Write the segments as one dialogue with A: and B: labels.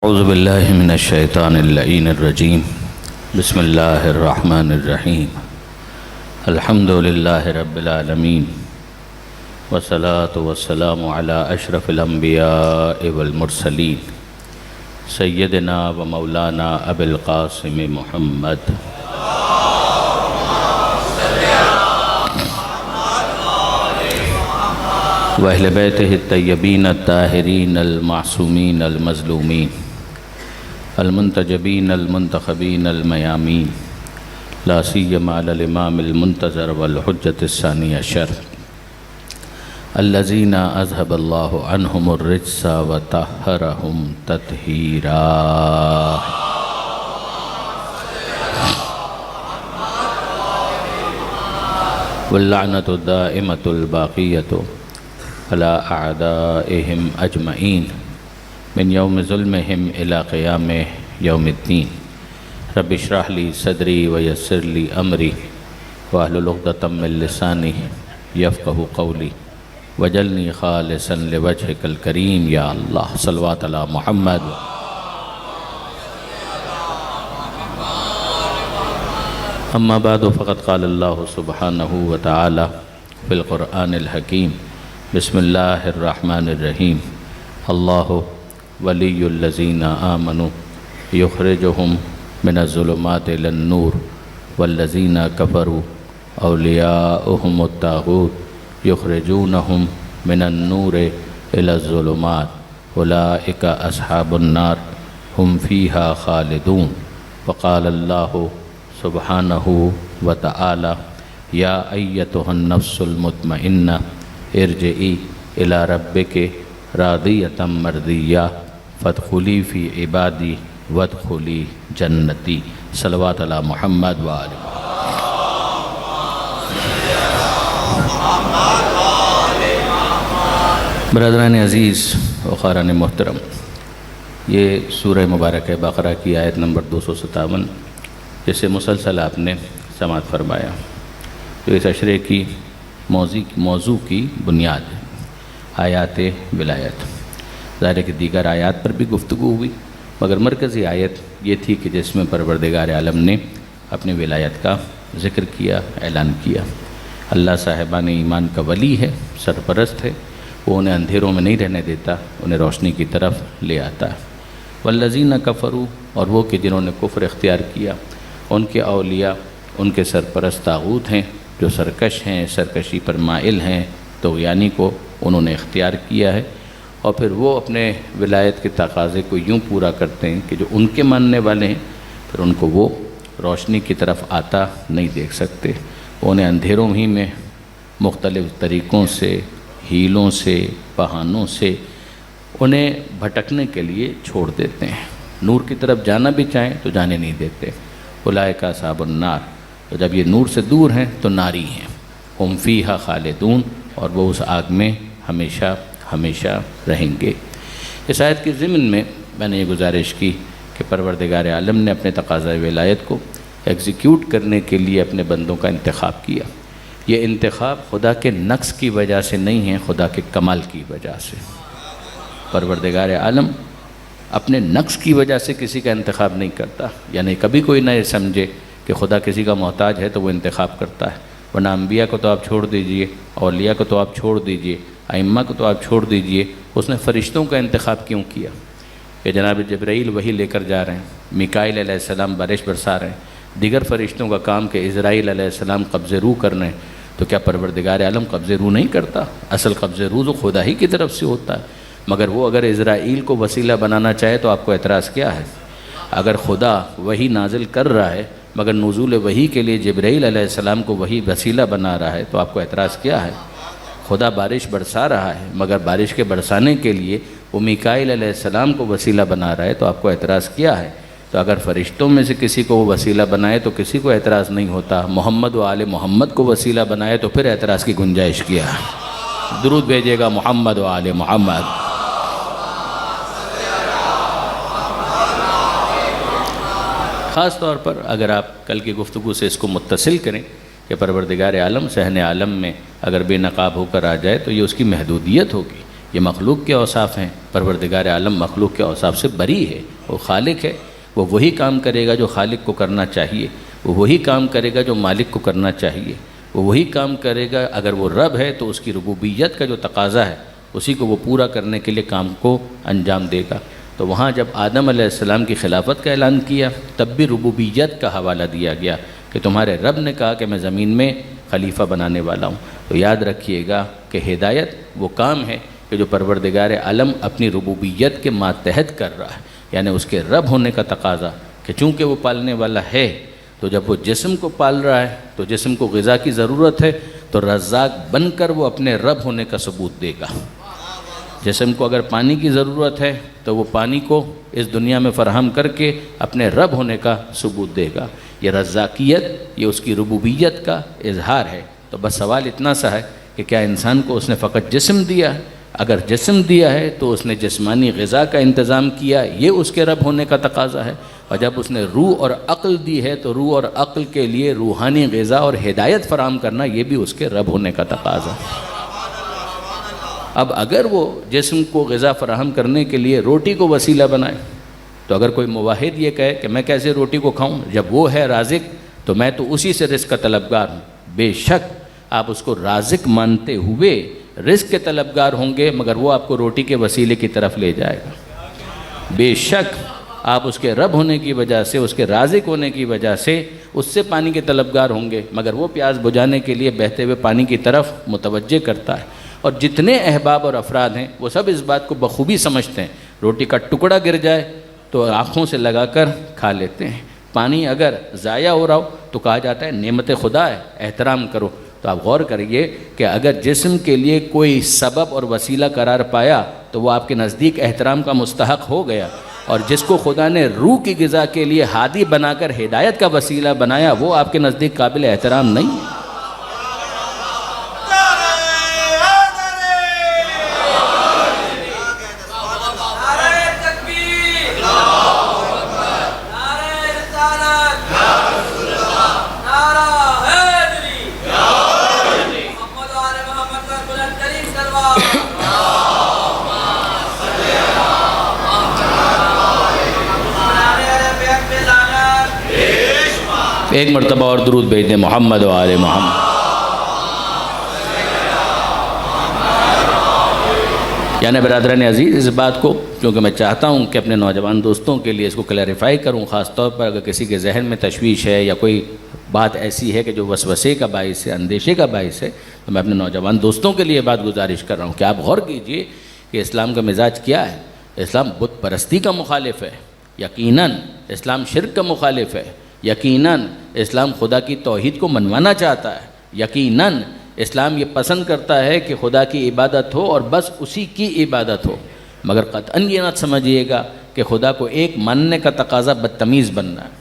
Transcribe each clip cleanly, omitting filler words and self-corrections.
A: اعوذ باللہ من الشیطان اللعین الرجیم بسم اللہ الرحمن الرحیم الحمد للہ رب العالمین والصلاة والسلام علی اشرف الانبیاء والمرسلین سیدنا و مولانا ابی القاسم محمد وأہل بیتہ الطیبین الطاہرین المعصومین المظلومین المنتجبین المنتخبین المیامین لا سیما علی الامام المنتظر والحجة الثانی عشر الذین اذهب اللہ عنہم الرجس وطہرہم تطہیرا واللعنۃ الدائمۃ الباقیۃ علی اعدائہم اجمعین من یوم ظلمہم الی قیام یوم الدین رب اشرح لی صدری ویسر لی امری واحلل عقدۃ من لسانی یفقہوا قولی وجعلنی خالصا لوجہک الکریم یا اللہ صلوات علی محمد اما بعد فقد قال اللہ سبحانہ وتعالی فی القرآن الحکیم بسم اللہ الرحمن الرحیم اللہ ولی الذین آمنوا یخرجہم من الظلمات الی النور والذین کفروا اولیاؤہم الطاغوت یخرجونہم من النور الی الظلمات اولئک اصحاب النار ہم فیہا خالدون وقال اللہ سبحانہ وتعالی یا ایتها النفس المطمئنہ ارجعی الی ربک راضیۃ مرضیہ فادخلی فی عبادی وادخلی جنتی صلوات علی محمد وآلہ برادران عزیز و خاران محترم، یہ سورہ مبارک بقرہ کی آیت نمبر 257 جسے مسلسل آپ نے سماعت فرمایا، تو اس عشرے کی موضوع کی بنیاد ہے آیات ولایت۔ ظاہر ہے کہ دیگر آیات پر بھی گفتگو ہوئی، مگر مرکزی آیت یہ تھی کہ جس میں پروردگار عالم نے اپنی ولایت کا ذکر کیا، اعلان کیا۔ اللہ صاحبان ایمان کا ولی ہے، سرپرست ہے، وہ انہیں اندھیروں میں نہیں رہنے دیتا، انہیں روشنی کی طرف لے آتا ہے۔ والذین کفروا، اور وہ کہ جنہوں نے کفر اختیار کیا، ان کے اولیاء، ان کے سرپرست طاغوت ہیں جو سرکش ہیں، سرکشی پر مائل ہیں، طغیانی کو انہوں نے اختیار کیا ہے، اور پھر وہ اپنے ولایت کے تقاضے کو یوں پورا کرتے ہیں کہ جو ان کے ماننے والے ہیں پھر ان کو وہ روشنی کی طرف آتا نہیں دیکھ سکتے، انہیں اندھیروں ہی میں مختلف طریقوں سے، ہیلوں سے، بہانوں سے انہیں بھٹکنے کے لیے چھوڑ دیتے ہیں۔ نور کی طرف جانا بھی چاہیں تو جانے نہیں دیتے۔ اولئک اصحاب النار، تو جب یہ نور سے دور ہیں تو ناری ہیں، ہم فیہا خالدون، اور وہ اس آگ میں ہمیشہ ہمیشہ رہیں گے۔ اس آیت کی ضمن میں نے یہ گزارش کی کہ پروردگار عالم نے اپنے تقاضۂ ولایت کو ایگزیکیوٹ کرنے کے لیے اپنے بندوں کا انتخاب کیا۔ یہ انتخاب خدا کے نقص کی وجہ سے نہیں ہے، خدا کے کمال کی وجہ سے۔ پروردگار عالم اپنے نقص کی وجہ سے کسی کا انتخاب نہیں کرتا، یعنی کبھی کوئی نہ یہ سمجھے کہ خدا کسی کا محتاج ہے تو وہ انتخاب کرتا ہے، ورنہ انبیاء کو تو آپ چھوڑ دیجئے، اولیاء کو تو آپ چھوڑ دیجئے، ائمہ کو تو آپ چھوڑ دیجئے، اس نے فرشتوں کا انتخاب کیوں کیا کہ جناب جبرائیل وحی لے کر جا رہے ہیں، میکائیل علیہ السلام بارش برسا رہے ہیں، دیگر فرشتوں کا کام کہ اسرائیل علیہ السلام قبض روح کر رہے ہیں، تو کیا پروردگار عالم قبض روح نہیں کرتا؟ اصل قبض روح تو خدا ہی کی طرف سے ہوتا ہے، مگر وہ اگر اسرائیل کو وسیلہ بنانا چاہے تو آپ کو اعتراض کیا ہے؟ اگر خدا وحی نازل کر رہا ہے مگر نزول وحی کے لیے جبرائیل علیہ السلام کو وحی وسیلہ بنا رہا ہے تو آپ کو اعتراض کیا ہے؟ خدا بارش برسا رہا ہے مگر بارش کے برسانے کے لیے وہ میکائیل علیہ السلام کو وسیلہ بنا رہا ہے تو آپ کو اعتراض کیا ہے؟ تو اگر فرشتوں میں سے کسی کو وہ وسیلہ بنائے تو کسی کو اعتراض نہیں ہوتا، محمد و آل محمد کو وسیلہ بنائے تو پھر اعتراض کی گنجائش کیا ہے؟ درود بھیجیے گا محمد و آل محمد۔ خاص طور پر اگر آپ کل کی گفتگو سے اس کو متصل کریں کہ پروردگار عالم صحن عالم میں اگر بے نقاب ہو کر آ جائے تو یہ اس کی محدودیت ہوگی، یہ مخلوق کے اوصاف ہیں، پروردگار عالم مخلوق کے اوصاف سے بری ہے، وہ خالق ہے، وہ وہی کام کرے گا جو خالق کو کرنا چاہیے، وہ وہی کام کرے گا جو مالک کو کرنا چاہیے، وہ وہی کام کرے گا، اگر وہ رب ہے تو اس کی ربوبیت کا جو تقاضا ہے اسی کو وہ پورا کرنے کے لیے کام کو انجام دے گا۔ تو وہاں جب آدم علیہ السلام کی خلافت کا اعلان کیا تب بھی ربوبیت کا حوالہ دیا گیا کہ تمہارے رب نے کہا کہ میں زمین میں خلیفہ بنانے والا ہوں۔ تو یاد رکھیے گا کہ ہدایت وہ کام ہے کہ جو پروردگار عالم اپنی ربوبیت کے ماتحت کر رہا ہے، یعنی اس کے رب ہونے کا تقاضا کہ چونکہ وہ پالنے والا ہے تو جب وہ جسم کو پال رہا ہے تو جسم کو غذا کی ضرورت ہے تو رزاق بن کر وہ اپنے رب ہونے کا ثبوت دے گا۔ جسم کو اگر پانی کی ضرورت ہے تو وہ پانی کو اس دنیا میں فراہم کر کے اپنے رب ہونے کا ثبوت دے گا۔ یہ رزاقیت، یہ اس کی ربوبیت کا اظہار ہے۔ تو بس سوال اتنا سا ہے کہ کیا انسان کو اس نے فقط جسم دیا ہے؟ اگر جسم دیا ہے تو اس نے جسمانی غذا کا انتظام کیا، یہ اس کے رب ہونے کا تقاضا ہے، اور جب اس نے روح اور عقل دی ہے تو روح اور عقل کے لیے روحانی غذا اور ہدایت فراہم کرنا یہ بھی اس کے رب ہونے کا تقاضا ہے۔ اب اگر وہ جسم کو غذا فراہم کرنے کے لیے روٹی کو وسیلہ بنائے تو اگر کوئی موحد یہ کہے کہ میں کیسے روٹی کو کھاؤں جب وہ ہے رازق، تو میں تو اسی سے رزق کا طلبگار ہوں، بے شک آپ اس کو رازق مانتے ہوئے رزق کے طلبگار ہوں گے، مگر وہ آپ کو روٹی کے وسیلے کی طرف لے جائے گا۔ بے شک آپ اس کے رب ہونے کی وجہ سے، اس کے رازق ہونے کی وجہ سے اس سے پانی کے طلبگار ہوں گے، مگر وہ پیاس بجھانے کے لیے بہتے ہوئے پانی کی طرف متوجہ کرتا ہے۔ اور جتنے احباب اور افراد ہیں وہ سب اس بات کو بخوبی سمجھتے ہیں، روٹی کا ٹکڑا گر جائے تو آنکھوں سے لگا کر کھا لیتے ہیں، پانی اگر ضائع ہو رہا ہو تو کہا جاتا ہے نعمت خدا ہے، احترام کرو۔ تو آپ غور کریے کہ اگر جسم کے لیے کوئی سبب اور وسیلہ قرار پایا تو وہ آپ کے نزدیک احترام کا مستحق ہو گیا، اور جس کو خدا نے روح کی غذا کے لیے ہادی بنا کر ہدایت کا وسیلہ بنایا وہ آپ کے نزدیک قابل احترام نہیں ہے۔ ایک مرتبہ اور درود بھیج دیں محمد و آل محمد۔ یعنی برادران عزیز، اس بات کو کیونکہ میں چاہتا ہوں کہ اپنے نوجوان دوستوں کے لیے اس کو کلیریفائی کروں، خاص طور پر اگر کسی کے ذہن میں تشویش ہے یا کوئی بات ایسی ہے کہ جو وسوسے کا باعث ہے، اندیشے کا باعث ہے، تو میں اپنے نوجوان دوستوں کے لیے بات گزارش کر رہا ہوں کہ آپ غور کیجئے کہ اسلام کا مزاج کیا ہے۔ اسلام بت پرستی کا مخالف ہے، یقیناً اسلام شرک کا مخالف ہے، یقیناً اسلام خدا کی توحید کو منوانا چاہتا ہے، یقیناً اسلام یہ پسند کرتا ہے کہ خدا کی عبادت ہو اور بس اسی کی عبادت ہو، مگر قطعاً یہ نہ سمجھیے گا کہ خدا کو ایک ماننے کا تقاضا بدتمیز بننا ہے۔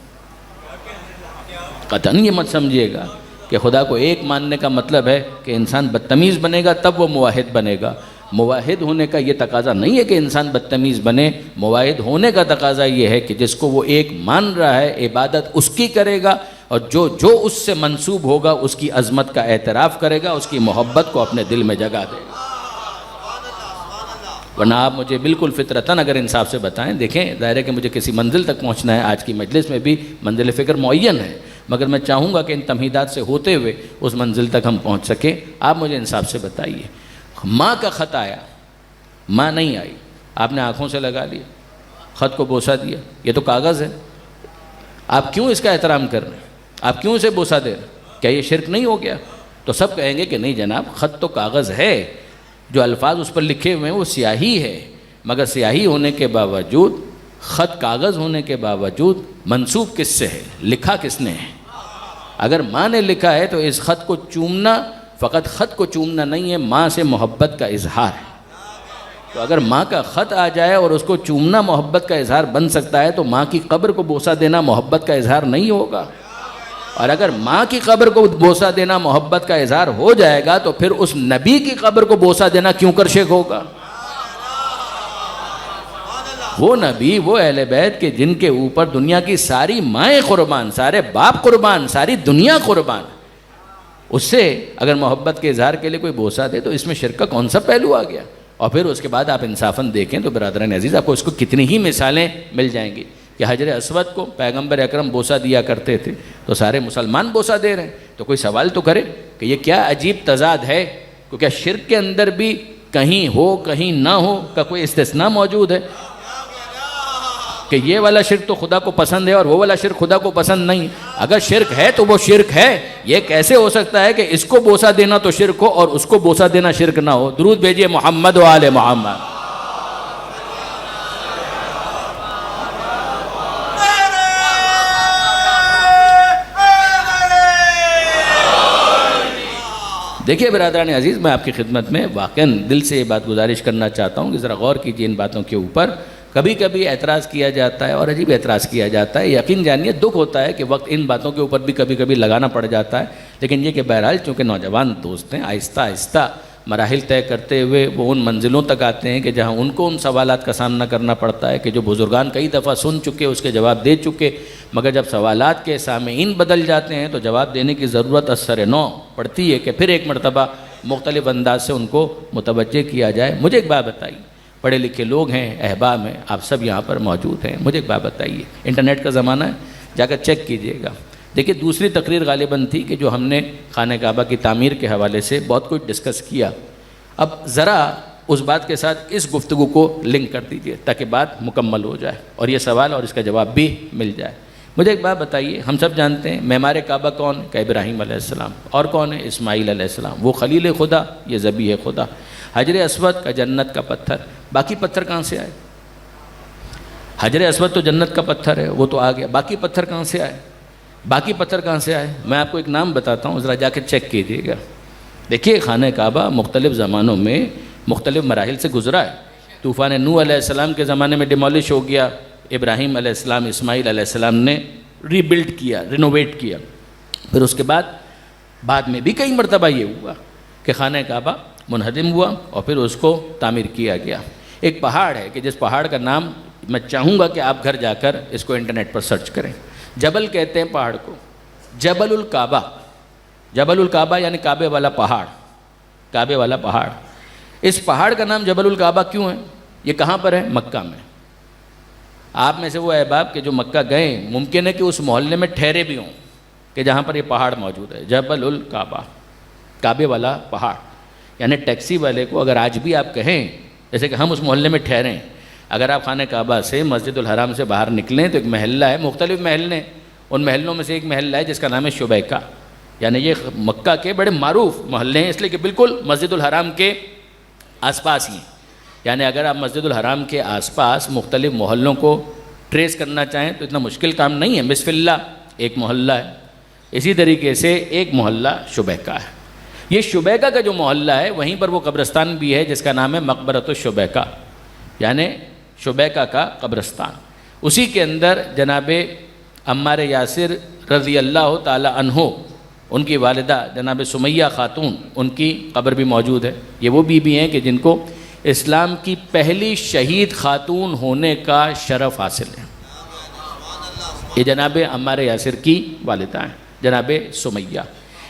A: قطعاً یہ مت سمجھیے گا کہ خدا کو ایک ماننے کا مطلب ہے کہ انسان بدتمیز بنے گا تب وہ موحد بنے گا۔ موحد ہونے کا یہ تقاضا نہیں ہے کہ انسان بدتمیز بنے، موحد ہونے کا تقاضا یہ ہے کہ جس کو وہ ایک مان رہا ہے عبادت اس کی کرے گا، اور جو اس سے منسوب ہوگا اس کی عظمت کا اعتراف کرے گا، اس کی محبت کو اپنے دل میں جگا دے گا۔ ورنہ آپ مجھے بالکل فطرتاً اگر انصاف سے بتائیں، دیکھیں ظاہر ہے کہ مجھے کسی منزل تک پہنچنا ہے، آج کی مجلس میں بھی منزل فکر معین ہے، مگر میں چاہوں گا کہ ان تمہیدات سے ہوتے ہوئے اس منزل تک ہم پہنچ سکیں۔ آپ مجھے انصاف سے بتائیے، ماں کا خط آیا، ماں نہیں آئی، آپ نے آنکھوں سے لگا لیا، خط کو بوسہ دیا، یہ تو کاغذ ہے، آپ کیوں اس کا احترام کر رہے ہیں؟ آپ کیوں اسے بوسہ دے رہے ہیں؟ کیا یہ شرک نہیں ہو گیا؟ تو سب کہیں گے کہ نہیں جناب، خط تو کاغذ ہے، جو الفاظ اس پر لکھے ہوئے ہیں وہ سیاہی ہے، مگر سیاہی ہونے کے باوجود، خط کاغذ ہونے کے باوجود منسوب کس سے ہے؟ لکھا کس نے ہے؟ اگر ماں نے لکھا ہے تو اس خط کو چومنا فقط خط کو چومنا نہیں ہے، ماں سے محبت کا اظہار ہے۔ تو اگر ماں کا خط آ جائے اور اس کو چومنا محبت کا اظہار بن سکتا ہے تو ماں کی قبر کو بوسہ دینا محبت کا اظہار نہیں ہوگا؟ اور اگر ماں کی قبر کو بوسہ دینا محبت کا اظہار ہو جائے گا تو پھر اس نبی کی قبر کو بوسہ دینا کیوں کر شرک ہوگا؟ وہ نبی، وہ اہل بیت کہ جن کے اوپر دنیا کی ساری مائیں قربان، سارے باپ قربان، ساری دنیا قربان، اس سے اگر محبت کے اظہار کے لیے کوئی بوسہ دے تو اس میں شرک کا کون سا پہلو آ گیا؟ اور پھر اس کے بعد آپ انصافاً دیکھیں تو برادران عزیز آپ کو اس کو کتنی ہی مثالیں مل جائیں گی کہ حجر اسود کو پیغمبر اکرم بوسہ دیا کرتے تھے تو سارے مسلمان بوسہ دے رہے ہیں، تو کوئی سوال تو کرے کہ یہ کیا عجیب تضاد ہے، کیونکہ شرک کے اندر بھی کہیں ہو کہیں نہ ہو کا کوئی استثناء موجود ہے کہ یہ والا شرک تو خدا کو پسند ہے اور وہ والا شرک خدا کو پسند نہیں؟ اگر شرک ہے تو وہ شرک ہے، یہ کیسے ہو سکتا ہے کہ اس کو بوسہ دینا تو شرک ہو اور اس کو بوسہ دینا شرک نہ ہو؟ درود بھیجئے محمد و آل محمد۔ دیکھیے برادران عزیز، میں آپ کی خدمت میں واقعاً دل سے یہ بات گزارش کرنا چاہتا ہوں کہ ذرا غور کیجیے ان باتوں کے اوپر۔ کبھی کبھی اعتراض کیا جاتا ہے اور عجیب اعتراض کیا جاتا ہے، یقین جانیے دکھ ہوتا ہے کہ وقت ان باتوں کے اوپر بھی کبھی کبھی لگانا پڑ جاتا ہے، لیکن یہ کہ بہرحال چونکہ نوجوان دوست ہیں، آہستہ آہستہ مراحل طے کرتے ہوئے وہ ان منزلوں تک آتے ہیں کہ جہاں ان کو ان سوالات کا سامنا کرنا پڑتا ہے کہ جو بزرگان کئی دفعہ سن چکے، اس کے جواب دے چکے، مگر جب سوالات کے سامعین بدل جاتے ہیں تو جواب دینے کی ضرورت اثر نو پڑتی ہے کہ پھر ایک مرتبہ مختلف انداز سے ان کو متوجہ کیا جائے۔ مجھے ایک بات بتائیے، پڑھے لکھے لوگ ہیں، احباب ہیں، آپ سب یہاں پر موجود ہیں، مجھے ایک بات بتائیے، انٹرنیٹ کا زمانہ ہے، جا کر چیک کیجئے گا۔ دیکھیے دوسری تقریر غالباً تھی کہ جو ہم نے خانہ کعبہ کی تعمیر کے حوالے سے بہت کچھ ڈسکس کیا، اب ذرا اس بات کے ساتھ اس گفتگو کو لنک کر دیجئے تاکہ بات مکمل ہو جائے اور یہ سوال اور اس کا جواب بھی مل جائے۔ مجھے ایک بات بتائیے، ہم سب جانتے ہیں معمار کعبہ کون کہ ابراہیم علیہ السلام، اور کون ہے؟ اسماعیل علیہ السلام، وہ خلیل خدا، یہ ذبیح خدا۔ حجر اسود کا جنت کا پتھر، باقی پتھر کہاں سے آئے؟ حجر اسود تو جنت کا پتھر ہے، وہ تو آ گیا، باقی پتھر کہاں سے آئے؟ باقی پتھر کہاں سے آئے؟ میں آپ کو ایک نام بتاتا ہوں، ذرا جا کے چیک کیجیے گا۔ دیکھیے خانہ کعبہ مختلف زمانوں میں مختلف مراحل سے گزرا ہے۔ طوفان نوح علیہ السلام کے زمانے میں ڈیمولش ہو گیا، ابراہیم علیہ السلام، اسماعیل علیہ السلام نے ری بلڈ کیا، رینوویٹ کیا، پھر اس کے بعد میں بھی کئی مرتبہ یہ ہوا کہ خانہ کعبہ منہدم ہوا اور پھر اس کو تعمیر کیا گیا۔ ایک پہاڑ ہے کہ جس پہاڑ کا نام میں چاہوں گا کہ آپ گھر جا کر اس کو انٹرنیٹ پر سرچ کریں، جبل کہتے ہیں پہاڑ کو، جبل الکعبہ، جبل الکعبہ یعنی کعبے والا پہاڑ، کعبے والا پہاڑ۔ اس پہاڑ کا نام جبل الکعبہ کیوں ہے؟ یہ کہاں پر ہے؟ مکہ میں۔ آپ میں سے وہ احباب کہ جو مکہ گئے، ممکن ہے کہ اس محلے میں ٹھہرے بھی ہوں کہ جہاں پر یہ پہاڑ موجود ہے، جبل الکعبہ، کعبے والا پہاڑ۔ یعنی ٹیکسی والے کو اگر آج بھی آپ کہیں جیسے کہ ہم اس محلے میں ٹھہریں، اگر آپ خانہ کعبہ سے مسجد الحرام سے باہر نکلیں تو ایک محلہ ہے، مختلف محلے، ان محلوں میں سے ایک محلہ ہے جس کا نام ہے شبیکہ، یعنی یہ مکہ کے بڑے معروف محلے ہیں، اس لیے کہ بالکل مسجد الحرام کے آس پاس ہی ہیں۔ یعنی اگر آپ مسجد الحرام کے آس پاس مختلف محلوں کو ٹریس کرنا چاہیں تو اتنا مشکل کام نہیں ہے۔ بسم اللہ ایک محلہ ہے، اسی طریقے سے ایک محلہ شبیکہ ہے۔ یہ شبیکہ کا جو محلہ ہے وہیں پر وہ قبرستان بھی ہے جس کا نام ہے مقبرۃ الشبیکہ، یعنی شبیکہ کا قبرستان۔ اسی کے اندر جناب عمار یاسر رضی اللہ تعالی عنہ، ان کی والدہ جناب سمیہ خاتون، ان کی قبر بھی موجود ہے۔ یہ وہ بیوی ہیں کہ جن کو اسلام کی پہلی شہید خاتون ہونے کا شرف حاصل ہے۔ یہ جناب عمار یاسر کی والدہ ہیں، جناب سمیہ۔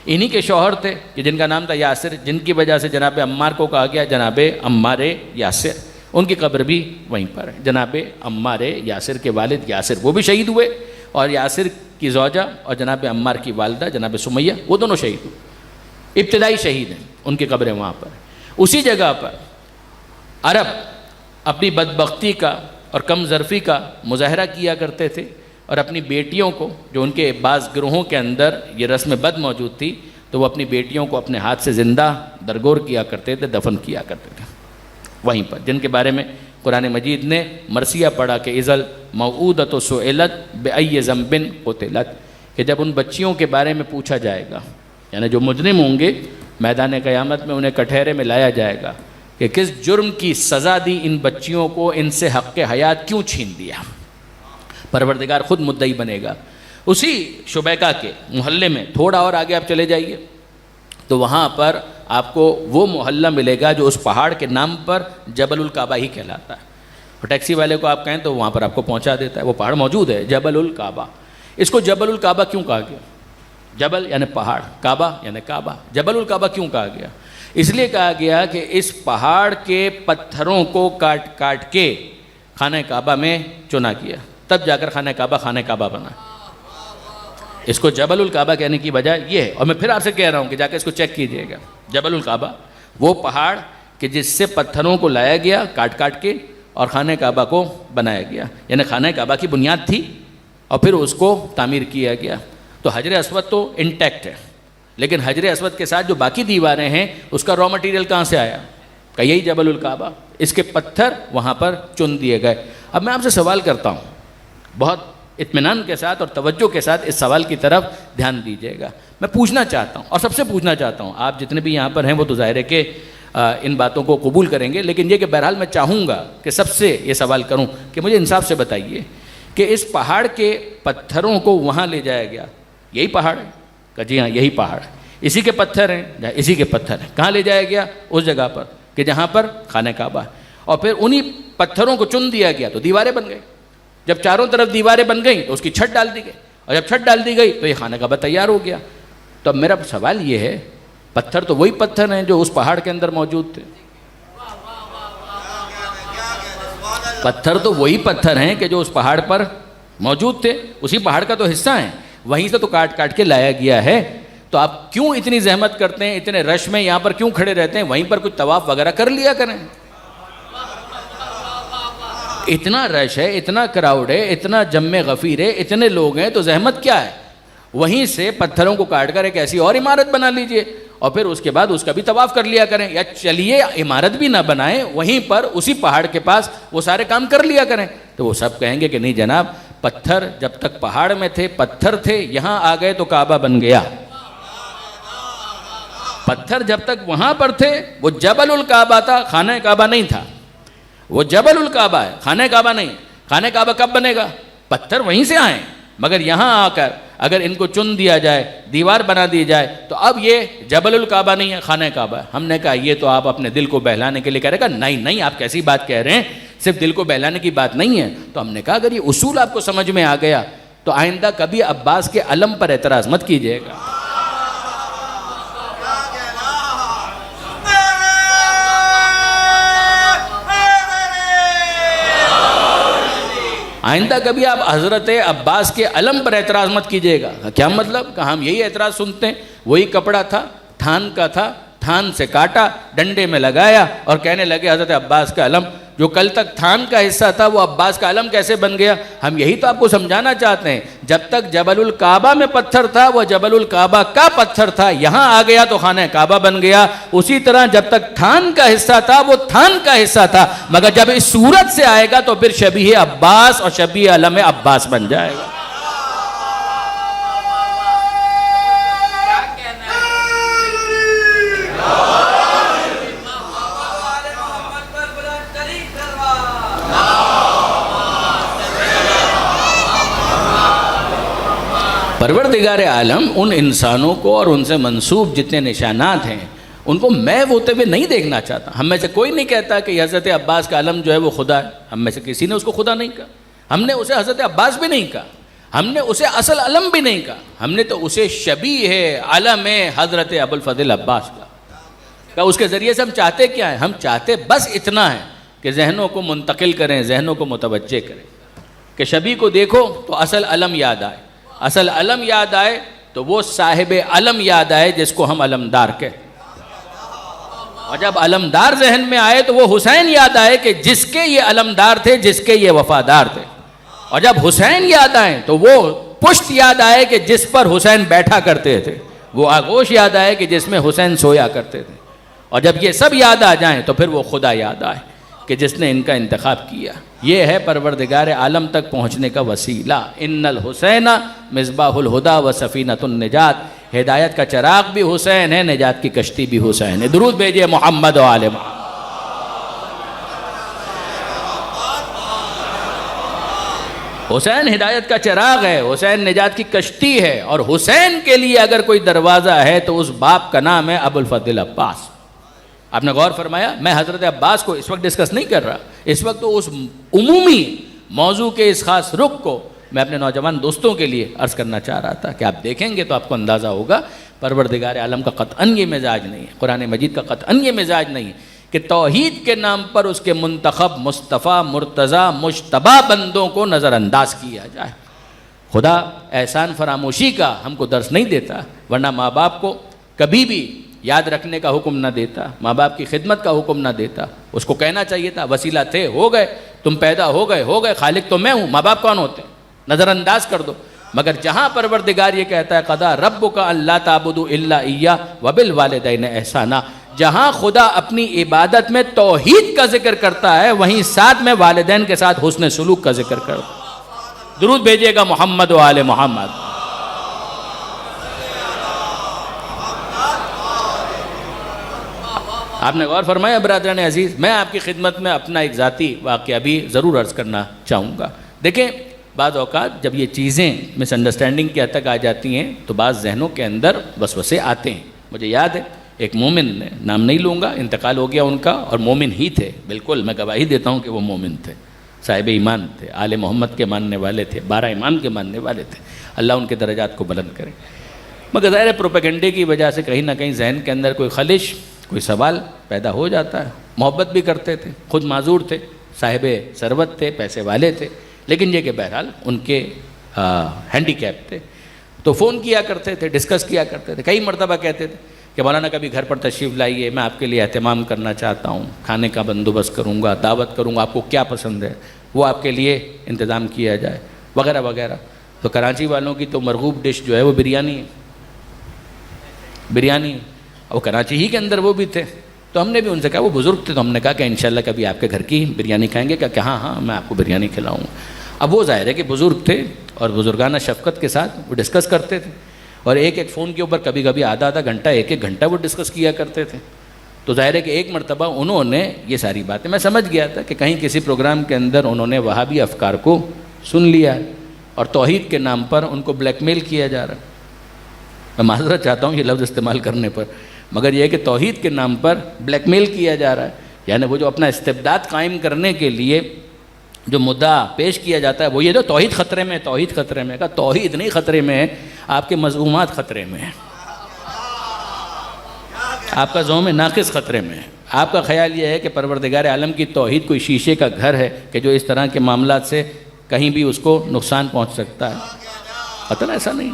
A: انہی کے شوہر تھے کہ جن کا نام تھا یاسر، جن کی وجہ سے جناب عمار کو کہا گیا جناب عمار یاسر، ان کی قبر بھی وہیں پر ہے۔ جناب عمار یاسر کے والد یاسر وہ بھی شہید ہوئے، اور یاسر کی زوجہ اور جناب عمار کی والدہ جناب سمیہ وہ دونوں شہید ہوئے، ابتدائی شہید ہیں، ان کی قبریں وہاں پر۔ اسی جگہ پر عرب اپنی بدبختی کا اور کم ظرفی کا مظاہرہ کیا کرتے تھے، اور اپنی بیٹیوں کو، جو ان کے بعض گروہوں کے اندر یہ رسم بد موجود تھی، تو وہ اپنی بیٹیوں کو اپنے ہاتھ سے زندہ درگور کیا کرتے تھے، دفن کیا کرتے تھے وہیں پر، جن کے بارے میں قرآن مجید نے مرثیہ پڑھا کہ اذل موعودۃ سئلت بأی ذنب قتلت، کہ جب ان بچیوں کے بارے میں پوچھا جائے گا، یعنی جو مجرم ہوں گے میدان قیامت میں انہیں کٹہرے میں لایا جائے گا کہ کس جرم کی سزا دی ان بچیوں کو، ان سے حق حیات کیوں چھین دیا، پروردگار خود مدعی بنے گا۔ اسی شبیکہ کے محلے میں تھوڑا اور آگے آپ چلے جائیے تو وہاں پر آپ کو وہ محلہ ملے گا جو اس پہاڑ کے نام پر جبل الکعبہ ہی کہلاتا ہے، اور ٹیکسی والے کو آپ کہیں تو وہاں پر آپ کو پہنچا دیتا ہے، وہ پہاڑ موجود ہے جبل الکعبہ۔ اس کو جبل الکعبہ کیوں کہا گیا؟ جبل یعنی پہاڑ، کعبہ یعنی کعبہ، جبل الکعبہ کیوں کہا گیا؟ اس لیے کہا گیا کہ اس پہاڑ کے پتھروں کو کاٹ کاٹ کے خانہ کعبہ میں چنا کیا، تب جا کر خانہ کعبہ بنا۔ اس کو جبل الکعبہ کہنے کی وجہ یہ ہے، اور میں پھر آپ سے کہہ رہا ہوں کہ جا کے اس کو چیک کیجئے گا۔ جبل الکعبہ وہ پہاڑ کہ جس سے پتھروں کو لایا گیا کاٹ کاٹ کے اور خانہ کعبہ کو بنایا گیا، یعنی خانہ کعبہ کی بنیاد تھی اور پھر اس کو تعمیر کیا گیا۔ تو حجر اسود تو انٹیکٹ ہے، لیکن حجر اسود کے ساتھ جو باقی دیواریں ہیں اس کا را مٹیریل کہاں سے آیا؟ کہ یہی جبل الکعبہ، اس کے پتھر وہاں پر چن دیے گئے۔ اب میں آپ سے سوال کرتا ہوں، بہت اطمینان کے ساتھ اور توجہ کے ساتھ اس سوال کی طرف دھیان دیجیے گا۔ میں پوچھنا چاہتا ہوں اور سب سے پوچھنا چاہتا ہوں، آپ جتنے بھی یہاں پر ہیں وہ تو ظاہر ہے کہ ان باتوں کو قبول کریں گے، لیکن یہ کہ بہرحال میں چاہوں گا کہ سب سے یہ سوال کروں کہ مجھے انصاف سے بتائیے کہ اس پہاڑ کے پتھروں کو وہاں لے جایا گیا، یہی پہاڑ ہے؟ کہ جی ہاں یہی پہاڑ ہے، اسی کے پتھر ہیں، اسی کے پتھر ہیں۔ کہاں لے جایا گیا؟ اس جگہ پر کہ جہاں پر خانہ کعبہ ہے، اور پھر انہی پتھروں کو چن دیا گیا تو دیواریں بن گئی۔ جب چاروں طرف دیواریں بن گئیں تو اس کی چھت ڈال دی گئی، اور جب چھت ڈال دی گئی تو یہ خانہ کعبہ تیار ہو گیا۔ تو اب میرا سوال یہ ہے، پتھر تو وہی پتھر ہیں جو اس پہاڑ کے اندر موجود تھے، پتھر تو وہی پتھر ہیں کہ جو اس پہاڑ پر موجود تھے، اسی پہاڑ کا تو حصہ ہیں، وہیں سے تو کاٹ کاٹ کے لایا گیا ہے۔ تو آپ کیوں اتنی زحمت کرتے ہیں، اتنے رش میں یہاں پر کیوں کھڑے رہتے ہیں؟ وہیں پر کچھ طواف وغیرہ کر لیا کریں۔ اتنا رش ہے، اتنا کراؤڈ ہے، اتنا جم غفیر ہے، اتنے لوگ ہیں، تو زحمت کیا ہے؟ وہیں سے پتھروں کو کاٹ کر ایک ایسی اور عمارت بنا لیجئے، اور پھر اس کے بعد اس کا بھی طواف کر لیا کریں، یا چلیے عمارت بھی نہ بنائیں، وہیں پر اسی پہاڑ کے پاس وہ سارے کام کر لیا کریں۔ تو وہ سب کہیں گے کہ نہیں جناب، پتھر جب تک پہاڑ میں تھے پتھر تھے، یہاں آ گئے تو کعبہ بن گیا۔ پتھر جب تک وہاں پر تھے وہ جبل الکعبہ تھا، خانہ کعبہ نہیں تھا۔ وہ جبل الکعبہ ہے، خانہ کعبہ نہیں۔ خانہ کعبہ کب بنے گا؟ پتھر وہیں سے آئیں، مگر یہاں آ کر اگر ان کو چن دیا جائے، دیوار بنا دی جائے، تو اب یہ جبل الکعبہ نہیں ہے، خانہ کعبہ ہے۔ ہم نے کہا یہ تو آپ اپنے دل کو بہلانے کے لیے کہہ رہے ہیں۔ نہیں نہیں، آپ کیسی بات کہہ رہے ہیں، صرف دل کو بہلانے کی بات نہیں ہے۔ تو ہم نے کہا اگر یہ اصول آپ کو سمجھ میں آ گیا تو آئندہ کبھی عباس کے علم پر اعتراض مت کیجیے گا۔ آئندہ کبھی آپ حضرت عباس کے علم پر اعتراض مت کیجیے گا۔ کیا مطلب؟ کہ ہم یہی اعتراض سنتے ہیں، وہی کپڑا تھا، تھان کا تھا، تھان سے کاٹا، ڈنڈے میں لگایا اور کہنے لگے حضرت عباس کا علم، جو کل تک تھان کا حصہ تھا وہ عباس کا علم کیسے بن گیا؟ ہم یہی تو آپ کو سمجھانا چاہتے ہیں، جب تک جبل الکعبہ میں پتھر تھا وہ جبل الکعبہ کا پتھر تھا، یہاں آ گیا تو خانہ کعبہ بن گیا۔ اسی طرح جب تک تھان کا حصہ تھا وہ تھان کا حصہ تھا، مگر جب اس صورت سے آئے گا تو پھر شبیہ عباس اور شبیہ علم عباس بن جائے گا۔ پروردگار عالم ان انسانوں کو اور ان سے منسوب جتنے نشانات ہیں ان کو محو ہوتے ہوئے نہیں دیکھنا چاہتا۔ ہم میں سے کوئی نہیں کہتا کہ حضرت عباس کا علم جو ہے وہ خدا ہے، ہم میں سے کسی نے اس کو خدا نہیں کہا، ہم نے اسے حضرت عباس بھی نہیں کہا، ہم نے اسے اصل علم بھی نہیں کہا، ہم نے تو اسے شبیہ علم حضرت ابوالفضل عباس کا۔ اس کے ذریعے سے ہم چاہتے کیا ہیں؟ ہم چاہتے بس اتنا ہے کہ ذہنوں کو منتقل کریں، ذہنوں کو متوجہ کریں کہ شبیہ کو دیکھو تو اصل علم یاد آئے، اصل علم یاد آئے تو وہ صاحب علم یاد آئے جس کو ہم علمدار کہتے ہیں، اور جب علمدار ذہن میں آئے تو وہ حسین یاد آئے کہ جس کے یہ علمدار تھے، جس کے یہ وفادار تھے، اور جب حسین یاد آئے تو وہ پشت یاد آئے کہ جس پر حسین بیٹھا کرتے تھے، وہ آغوش یاد آئے کہ جس میں حسین سویا کرتے تھے، اور جب یہ سب یاد آ جائیں تو پھر وہ خدا یاد آئے کہ جس نے ان کا انتخاب کیا۔ یہ ہے پروردگار عالم تک پہنچنے کا وسیلہ۔ ان الحسین مصباح الہدی و سفینۃ النجات، ہدایت کا چراغ بھی حسین ہے، نجات کی کشتی بھی حسین ہے۔ درود بھیجئے محمد و آل محمد۔ حسین ہدایت کا چراغ ہے، حسین نجات کی کشتی ہے، اور حسین کے لیے اگر کوئی دروازہ ہے تو اس باپ کا نام ہے ابوالفضل عباس۔ آپ نے غور فرمایا، میں حضرت عباس کو اس وقت ڈسکس نہیں کر رہا، اس وقت تو اس عمومی موضوع کے اس خاص رخ کو میں اپنے نوجوان دوستوں کے لیے عرض کرنا چاہ رہا تھا کہ آپ دیکھیں گے تو آپ کو اندازہ ہوگا پروردگار عالم کا قطعاً یہ مزاج نہیں ہے، قرآن مجید کا قطعاً یہ مزاج نہیں ہے کہ توحید کے نام پر اس کے منتخب، مصطفیٰ، مرتضیٰ، مجتبی بندوں کو نظر انداز کیا جائے۔ خدا احسان فراموشی کا ہم کو درس نہیں دیتا، ورنہ ماں باپ کو کبھی بھی یاد رکھنے کا حکم نہ دیتا، ماں باپ کی خدمت کا حکم نہ دیتا۔ اس کو کہنا چاہیے تھا وسیلہ تھے، ہو گئے، تم پیدا ہو گئے، خالق تو میں ہوں، ماں باپ کون ہوتے ہیں؟ نظر انداز کر دو۔ مگر جہاں پروردگار یہ کہتا ہے قضا ربک الا تعبدوا الا ایہ وبالوالدین احسانا، جہاں خدا اپنی عبادت میں توحید کا ذکر کرتا ہے وہیں ساتھ میں والدین کے ساتھ حسن سلوک کا ذکر کرتا ہے۔ درود بھیجیے گا محمد و آل محمد۔ آپ نے غور فرمایا برادران عزیز، میں آپ کی خدمت میں اپنا ایک ذاتی واقعہ بھی ضرور عرض کرنا چاہوں گا۔ دیکھیں بعض اوقات جب یہ چیزیں مس انڈرسٹینڈنگ کی حد تک آ جاتی ہیں تو بعض ذہنوں کے اندر وسوسے آتے ہیں۔ مجھے یاد ہے ایک مومن نے، نام نہیں لوں گا، انتقال ہو گیا ان کا، اور مومن ہی تھے، بالکل میں گواہی دیتا ہوں کہ وہ مومن تھے، صاحب ایمان تھے، آل محمد کے ماننے والے تھے، 12 امام کے ماننے والے تھے، اللہ ان کے درجات کو بلند کرے۔ مگر ظاہر پروپیگنڈے کی وجہ سے کہیں نہ کہیں ذہن کے اندر کوئی خلش، کوئی سوال پیدا ہو جاتا ہے۔ محبت بھی کرتے تھے، خود معذور تھے، صاحب ثروت تھے، پیسے والے تھے، لیکن یہ کہ بہرحال ان کے ہینڈی کیپ تھے، تو فون کیا کرتے تھے، ڈسکس کیا کرتے تھے، کئی مرتبہ کہتے تھے کہ مولانا کبھی گھر پر تشریف لائیے، میں آپ کے لیے اہتمام کرنا چاہتا ہوں، کھانے کا بندوبست کروں گا، دعوت کروں گا، آپ کو کیا پسند ہے وہ آپ کے لیے انتظام کیا جائے، وغیرہ وغیرہ۔ تو کراچی والوں کی تو مرغوب ڈش جو ہے وہ بریانی ہے، بریانی، اور کراچی ہی کے اندر وہ بھی تھے۔ تو ہم نے بھی ان سے کہا، وہ بزرگ تھے، تو ہم نے کہا کہ انشاءاللہ کبھی آپ کے گھر کی بریانی کھائیں گے؟ کہ ہاں میں آپ کو بریانی کھلاؤں گا۔ اب وہ ظاہر ہے کہ بزرگ تھے اور بزرگانہ شفقت کے ساتھ وہ ڈسکس کرتے تھے، اور ایک فون کے اوپر کبھی کبھی آدھا گھنٹہ، ایک گھنٹہ وہ ڈسکس کیا کرتے تھے۔ تو ظاہر ہے کہ ایک مرتبہ انہوں نے یہ ساری باتیں، میں سمجھ گیا تھا کہ کہیں کسی پروگرام کے اندر انہوں نے وہابی افکار کو سن لیا ہے اور توحید کے نام پر ان کو بلیک میل کیا جا رہا ہے۔ میں معذرت چاہتا ہوں یہ لفظ استعمال کرنے پر، مگر یہ ہے کہ توحید کے نام پر بلیک میل کیا جا رہا ہے، یعنی وہ جو اپنا استبداد قائم کرنے کے لیے جو مدعا پیش کیا جاتا ہے وہ یہ، تو توحید خطرے میں، توحید خطرے میں، کہا توحید نہیں خطرے میں ہے، آپ کے مذمومات خطرے میں ہیں، آپ کا زوم ناقص خطرے میں ہے۔ آپ کا خیال یہ ہے کہ پروردگار عالم کی توحید کوئی شیشے کا گھر ہے کہ جو اس طرح کے معاملات سے کہیں بھی اس کو نقصان پہنچ سکتا ہے، قطعاً ایسا نہیں۔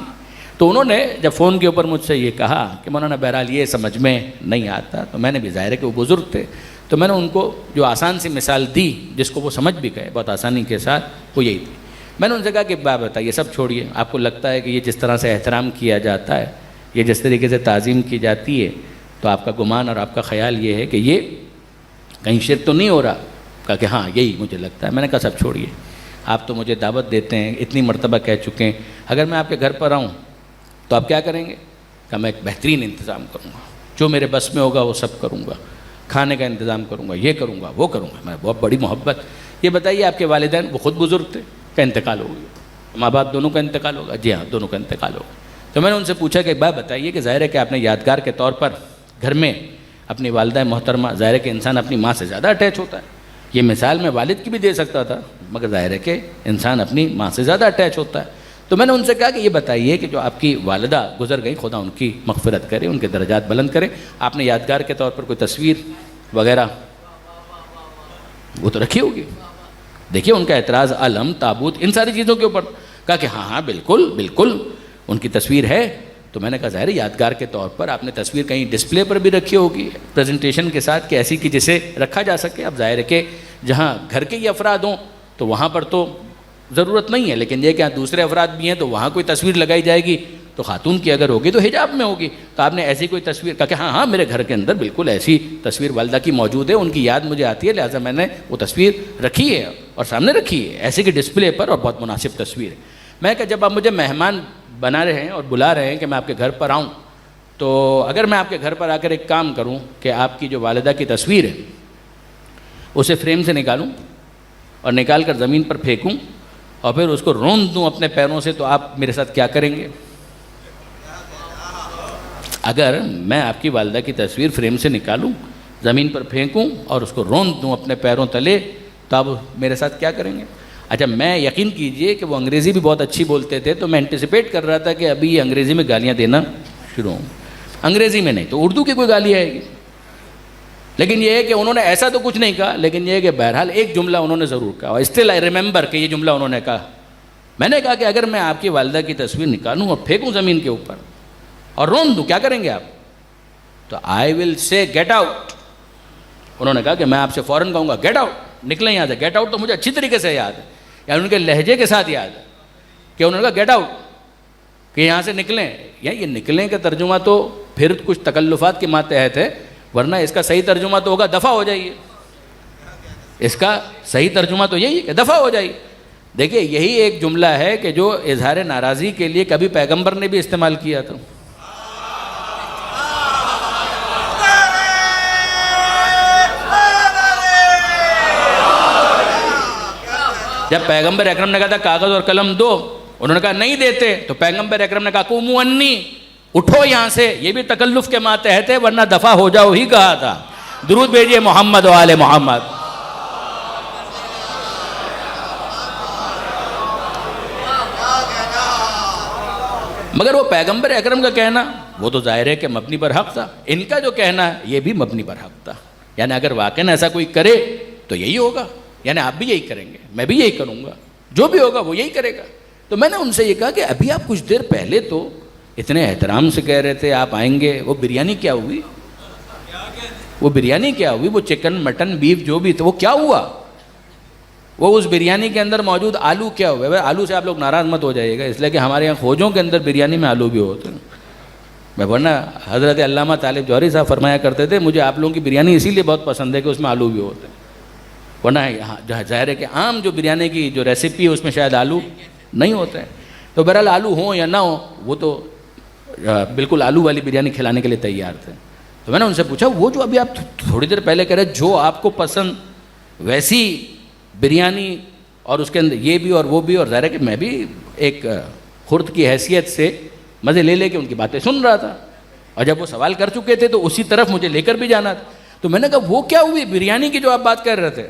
A: تو انہوں نے جب فون کے اوپر مجھ سے یہ کہا کہ مولانا بہرحال یہ سمجھ میں نہیں آتا، تو میں نے بھی ظاہر ہے کہ وہ بزرگ تھے، تو میں نے ان کو جو آسان سی مثال دی جس کو وہ سمجھ بھی گئے بہت آسانی کے ساتھ، وہ یہی تھی۔ میں نے ان سے کہا کہ بات بتائیے، سب چھوڑیے، آپ کو لگتا ہے کہ یہ جس طرح سے احترام کیا جاتا ہے، یہ جس طریقے سے تعظیم کی جاتی ہے، تو آپ کا گمان اور آپ کا خیال یہ ہے کہ یہ کہیں شرک تو نہیں ہو رہا؟ کہا کہ ہاں یہی مجھے لگتا ہے۔ میں نے کہا سب چھوڑیے، آپ تو مجھے دعوت دیتے ہیں، اتنی مرتبہ کہہ چکے ہیں، اگر میں آپ کے گھر پر آؤں تو آپ کیا کریں گے؟ کہ میں ایک بہترین انتظام کروں گا، جو میرے بس میں ہوگا وہ سب کروں گا، کھانے کا انتظام کروں گا، یہ کروں گا، وہ کروں گا، میں بہت بڑی محبت۔ یہ بتائیے آپ کے والدین وہ خود بزرگ تھے، کا انتقال ہو گیا، ماں باپ دونوں کا انتقال ہوگا؟ جی ہاں، دونوں کا انتقال ہوگا۔ تو میں نے ان سے پوچھا کہ ایک بات بتائیے کہ ظاہر ہے کہ آپ نے یادگار کے طور پر گھر میں اپنی والدہ محترمہ، ظاہر ہے کہ انسان اپنی ماں سے زیادہ اٹیچ ہوتا ہے، یہ مثال میں والد کی بھی دے سکتا تھا، مگر ظاہر ہے کہ انسان اپنی ماں سے زیادہ اٹیچ ہوتا ہے۔ تو میں نے ان سے کہا کہ یہ بتائیے کہ جو آپ کی والدہ گزر گئی، خدا ان کی مغفرت کرے، ان کے درجات بلند کرے، آپ نے یادگار کے طور پر کوئی تصویر وغیرہ وہ تو رکھی ہوگی؟ دیکھیے ان کا اعتراض علم، تابوت، ان ساری چیزوں کے اوپر۔ کہا کہ ہاں بالکل بالکل ان کی تصویر ہے۔ تو میں نے کہا ظاہر یادگار کے طور پر آپ نے تصویر کہیں ڈسپلے پر بھی رکھی ہوگی پریزنٹیشن کے ساتھ، کہ ایسی کہ جسے رکھا جا سکے۔ اب ظاہر ہے کہ جہاں گھر کے ہی افراد ہوں تو وہاں پر تو ضرورت نہیں ہے، لیکن یہ کہ دوسرے افراد بھی ہیں تو وہاں کوئی تصویر لگائی جائے گی تو خاتون کی اگر ہوگی تو حجاب میں ہوگی۔ تو آپ نے ایسی کوئی تصویر؟ کہا کہ ہاں میرے گھر کے اندر بالکل ایسی تصویر والدہ کی موجود ہے، ان کی یاد مجھے آتی ہے، لہٰذا میں نے وہ تصویر رکھی ہے اور سامنے رکھی ہے ایسے کہ ڈسپلے پر، اور بہت مناسب تصویر ہے۔ میں کہ جب آپ مجھے مہمان بنا رہے ہیں اور بلا رہے ہیں کہ میں آپ کے گھر پر آؤں، تو اگر میں آپ کے گھر پر آ کر ایک کام کروں کہ آپ کی جو والدہ کی تصویر ہے اسے فریم سے نکالوں اور نکال کر زمین پر پھینکوں اور پھر اس کو روند دوں اپنے پیروں سے، تو آپ میرے ساتھ کیا کریں گے؟ اگر میں آپ کی والدہ کی تصویر فریم سے نکالوں، زمین پر پھینکوں اور اس کو روند دوں اپنے پیروں تلے، تو آپ میرے ساتھ کیا کریں گے؟ اچھا میں یقین کیجئے کہ وہ انگریزی بھی بہت اچھی بولتے تھے، تو میں انٹیسپیٹ کر رہا تھا کہ ابھی یہ انگریزی میں گالیاں دینا شروع ہوں. انگریزی میں نہیں تو اردو کی کوئی گالی آئے گی. لیکن یہ ہے کہ انہوں نے ایسا تو کچھ نہیں کہا، لیکن یہ ہے کہ بہرحال ایک جملہ انہوں نے ضرور کہا، اور اسٹل آئی ریممبر کہ یہ جملہ انہوں نے کہا. میں نے کہا کہ اگر میں آپ کی والدہ کی تصویر نکالوں اور پھینکوں زمین کے اوپر اور رون دوں، کیا کریں گے آپ؟ تو آئی ول سے گیٹ آؤٹ. انہوں نے کہا کہ میں آپ سے فوراً کہوں گا گیٹ آؤٹ، نکلیں یہاں سے. گیٹ آؤٹ تو مجھے اچھی طریقے سے یاد ہے، یعنی ان کے لہجے کے ساتھ یاد ہے کہ انہوں نے کہا گیٹ آؤٹ، کہ یہاں سے نکلیں. یا یہ نکلیں کا ترجمہ تو پھر کچھ تکلفات کے ماتحت ہے، ورنہ اس کا صحیح ترجمہ تو ہوگا دفع ہو جائیے. اس کا صحیح ترجمہ تو یہی ہے کہ دفع ہو جائیے. دیکھیے یہی ایک جملہ ہے کہ جو اظہار ناراضی کے لیے کبھی پیغمبر نے بھی استعمال کیا تھا. جب پیغمبر اکرم نے کہا تھا کاغذ اور قلم دو، انہوں نے کہا نہیں دیتے، تو پیغمبر اکرم نے کہا قوموا انی، اٹھو یہاں سے. یہ بھی تکلف کے ماتحت ہے، ورنہ دفع ہو جاؤ ہی کہا تھا. درود بھیجیے محمد و آل محمد. مگر وہ پیغمبر اکرم کا کہنا وہ تو ظاہر ہے کہ مبنی پر حق تھا، ان کا جو کہنا ہے یہ بھی مبنی پر حق تھا. یعنی اگر واقعاً ایسا کوئی کرے تو یہی ہوگا، یعنی آپ بھی یہی کریں گے، میں بھی یہی کروں گا، جو بھی ہوگا وہ یہی کرے گا. تو میں نے ان سے یہ کہا کہ ابھی آپ کچھ دیر پہلے تو اتنے احترام سے کہہ رہے تھے آپ آئیں گے، وہ بریانی کیا ہوئی؟ وہ بریانی کیا ہوئی؟ وہ چکن مٹن بیف جو بھی تھا وہ کیا ہوا؟ وہ اس بریانی کے اندر موجود آلو کیا ہوئے؟ آلو سے آپ لوگ ناراض مت ہو جائیے گا، اس لیے کہ ہمارے یہاں کھوجوں کے اندر بریانی میں آلو بھی ہوتے ہیں. میں ورنہ حضرت علامہ طالب جوہری صاحب فرمایا کرتے تھے مجھے آپ لوگوں کی بریانی اسی لیے بہت پسند ہے کہ اس میں آلو بھی ہوتے ہیں. ورنہ ظاہر ہے کہ عام جو بریانی کی جو ریسیپی ہے اس میں شاید آلو نہیں ہوتے ہیں. تو بہرحال آلو ہوں یا نہ ہوں وہ تو بالکل آلو والی بریانی کھلانے کے لیے تیار تھے. تو میں نے ان سے پوچھا وہ جو ابھی آپ تھوڑی دیر پہلے کہہ رہے جو آپ کو پسند ویسی بریانی اور اس کے اندر یہ بھی اور وہ بھی، اور ظاہر ہے کہ میں بھی ایک خرد کی حیثیت سے مزے لے کے ان کی باتیں سن رہا تھا، اور جب وہ سوال کر چکے تھے تو اسی طرف مجھے لے کر بھی جانا تھا. تو میں نے کہا وہ کیا ہوئی بریانی کی جو آپ بات کر رہے تھے،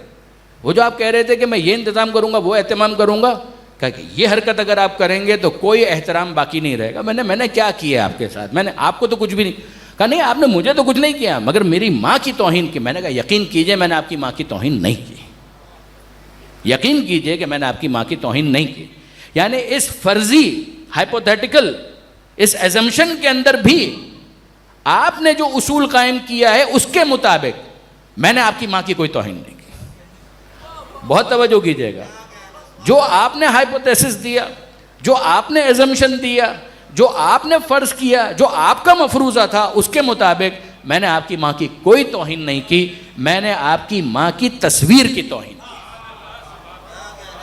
A: وہ جو آپ کہہ رہے تھے کہ میں یہ انتظام کروں گا وہ اہتمام کروں گا، کہا کہ یہ حرکت اگر آپ کریں گے تو کوئی احترام باقی نہیں رہے گا. میں نے کیا کیا آپ کے ساتھ؟ میں نے آپ کو تو کچھ بھی نہیں کہا. نہیں آپ نے مجھے تو کچھ نہیں کیا مگر میری ماں کی توہین کی. میں نے کہا یقین کیجئے میں نے آپ کی ماں کی توہین نہیں کی، یقین کیجئے کہ میں نے آپ کی ماں کی توہین نہیں کی. یعنی اس فرضی ہائپوتھیٹیکل اس ایزمپشن کے اندر بھی آپ نے جو اصول قائم کیا ہے اس کے مطابق میں نے آپ کی ماں کی کوئی توہین نہیں کی. بہت توجہ کیجئے گا. جو آپ نے ہائپوتھیسس دیا، جو آپ نے ایزمپشن دیا، جو آپ نے فرض کیا، جو آپ کا مفروضہ تھا، اس کے مطابق میں نے آپ کی ماں کی کوئی توہین نہیں کی. میں نے آپ کی ماں کی تصویر کی توہین کی.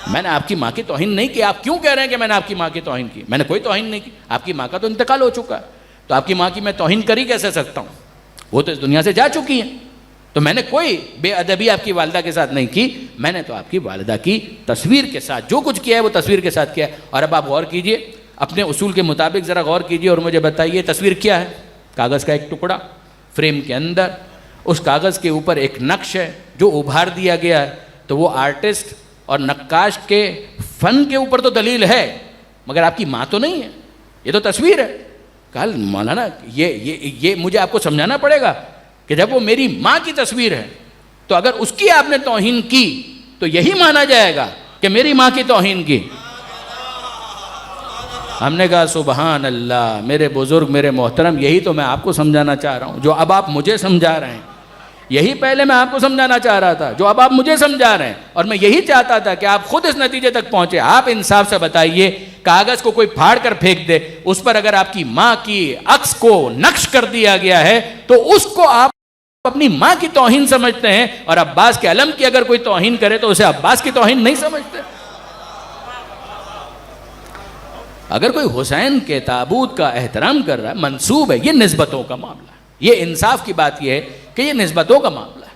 A: میں نے آپ کی ماں کی توہین نہیں کی. آپ کیوں کہہ رہے ہیں کہ میں نے آپ کی ماں کی توہین کی؟ میں نے کوئی توہین نہیں کی. آپ کی ماں کا تو انتقال ہو چکا ہے، تو آپ کی ماں کی میں توہین کر ہی کیسے سکتا ہوں؟ وہ تو اس دنیا سے جا چکی ہیں. تو میں نے کوئی بے ادبی آپ کی والدہ کے ساتھ نہیں کی. میں نے تو آپ کی والدہ کی تصویر کے ساتھ جو کچھ کیا ہے وہ تصویر کے ساتھ کیا ہے. اور اب آپ غور کیجئے، اپنے اصول کے مطابق ذرا غور کیجئے اور مجھے بتائیے تصویر کیا ہے؟ کاغذ کا ایک ٹکڑا فریم کے اندر، اس کاغذ کے اوپر ایک نقش ہے جو ابھار دیا گیا ہے. تو وہ آرٹسٹ اور نقاش کے فن کے اوپر تو دلیل ہے، مگر آپ کی ماں تو نہیں ہے، یہ تو تصویر ہے. کل مولانا یہ مجھے آپ کو سمجھانا پڑے گا کہ جب وہ میری ماں کی تصویر ہے تو اگر اس کی آپ نے توہین کی تو یہی مانا جائے گا کہ میری ماں کی توہین کی. ہم نے کہا سبحان اللہ. میرے بزرگ، میرے محترم، یہی تو میں آپ کو سمجھانا چاہ رہا ہوں جو اب آپ مجھے سمجھا رہے ہیں. یہی پہلے میں آپ کو سمجھانا چاہ رہا تھا جو اب آپ مجھے سمجھا رہے ہیں، اور میں یہی چاہتا تھا کہ آپ خود اس نتیجے تک پہنچے. آپ انصاف سے بتائیے، کاغذ کو کوئی پھاڑ کر پھینک دے، اس پر اگر آپ کی ماں کی عکس کو نقش کر دیا گیا ہے تو اس کو آپ اپنی ماں کی توہین سمجھتے ہیں، اور عباس کے علم کی اگر کوئی توہین کرے تو اسے عباس کی توہین نہیں سمجھتے. اگر کوئی حسین کے تابوت کا احترام کر رہا ہے، منسوب ہے، یہ نسبتوں کا معاملہ ہے. یہ انصاف کی بات یہ ہے کہ یہ نسبتوں کا معاملہ ہے.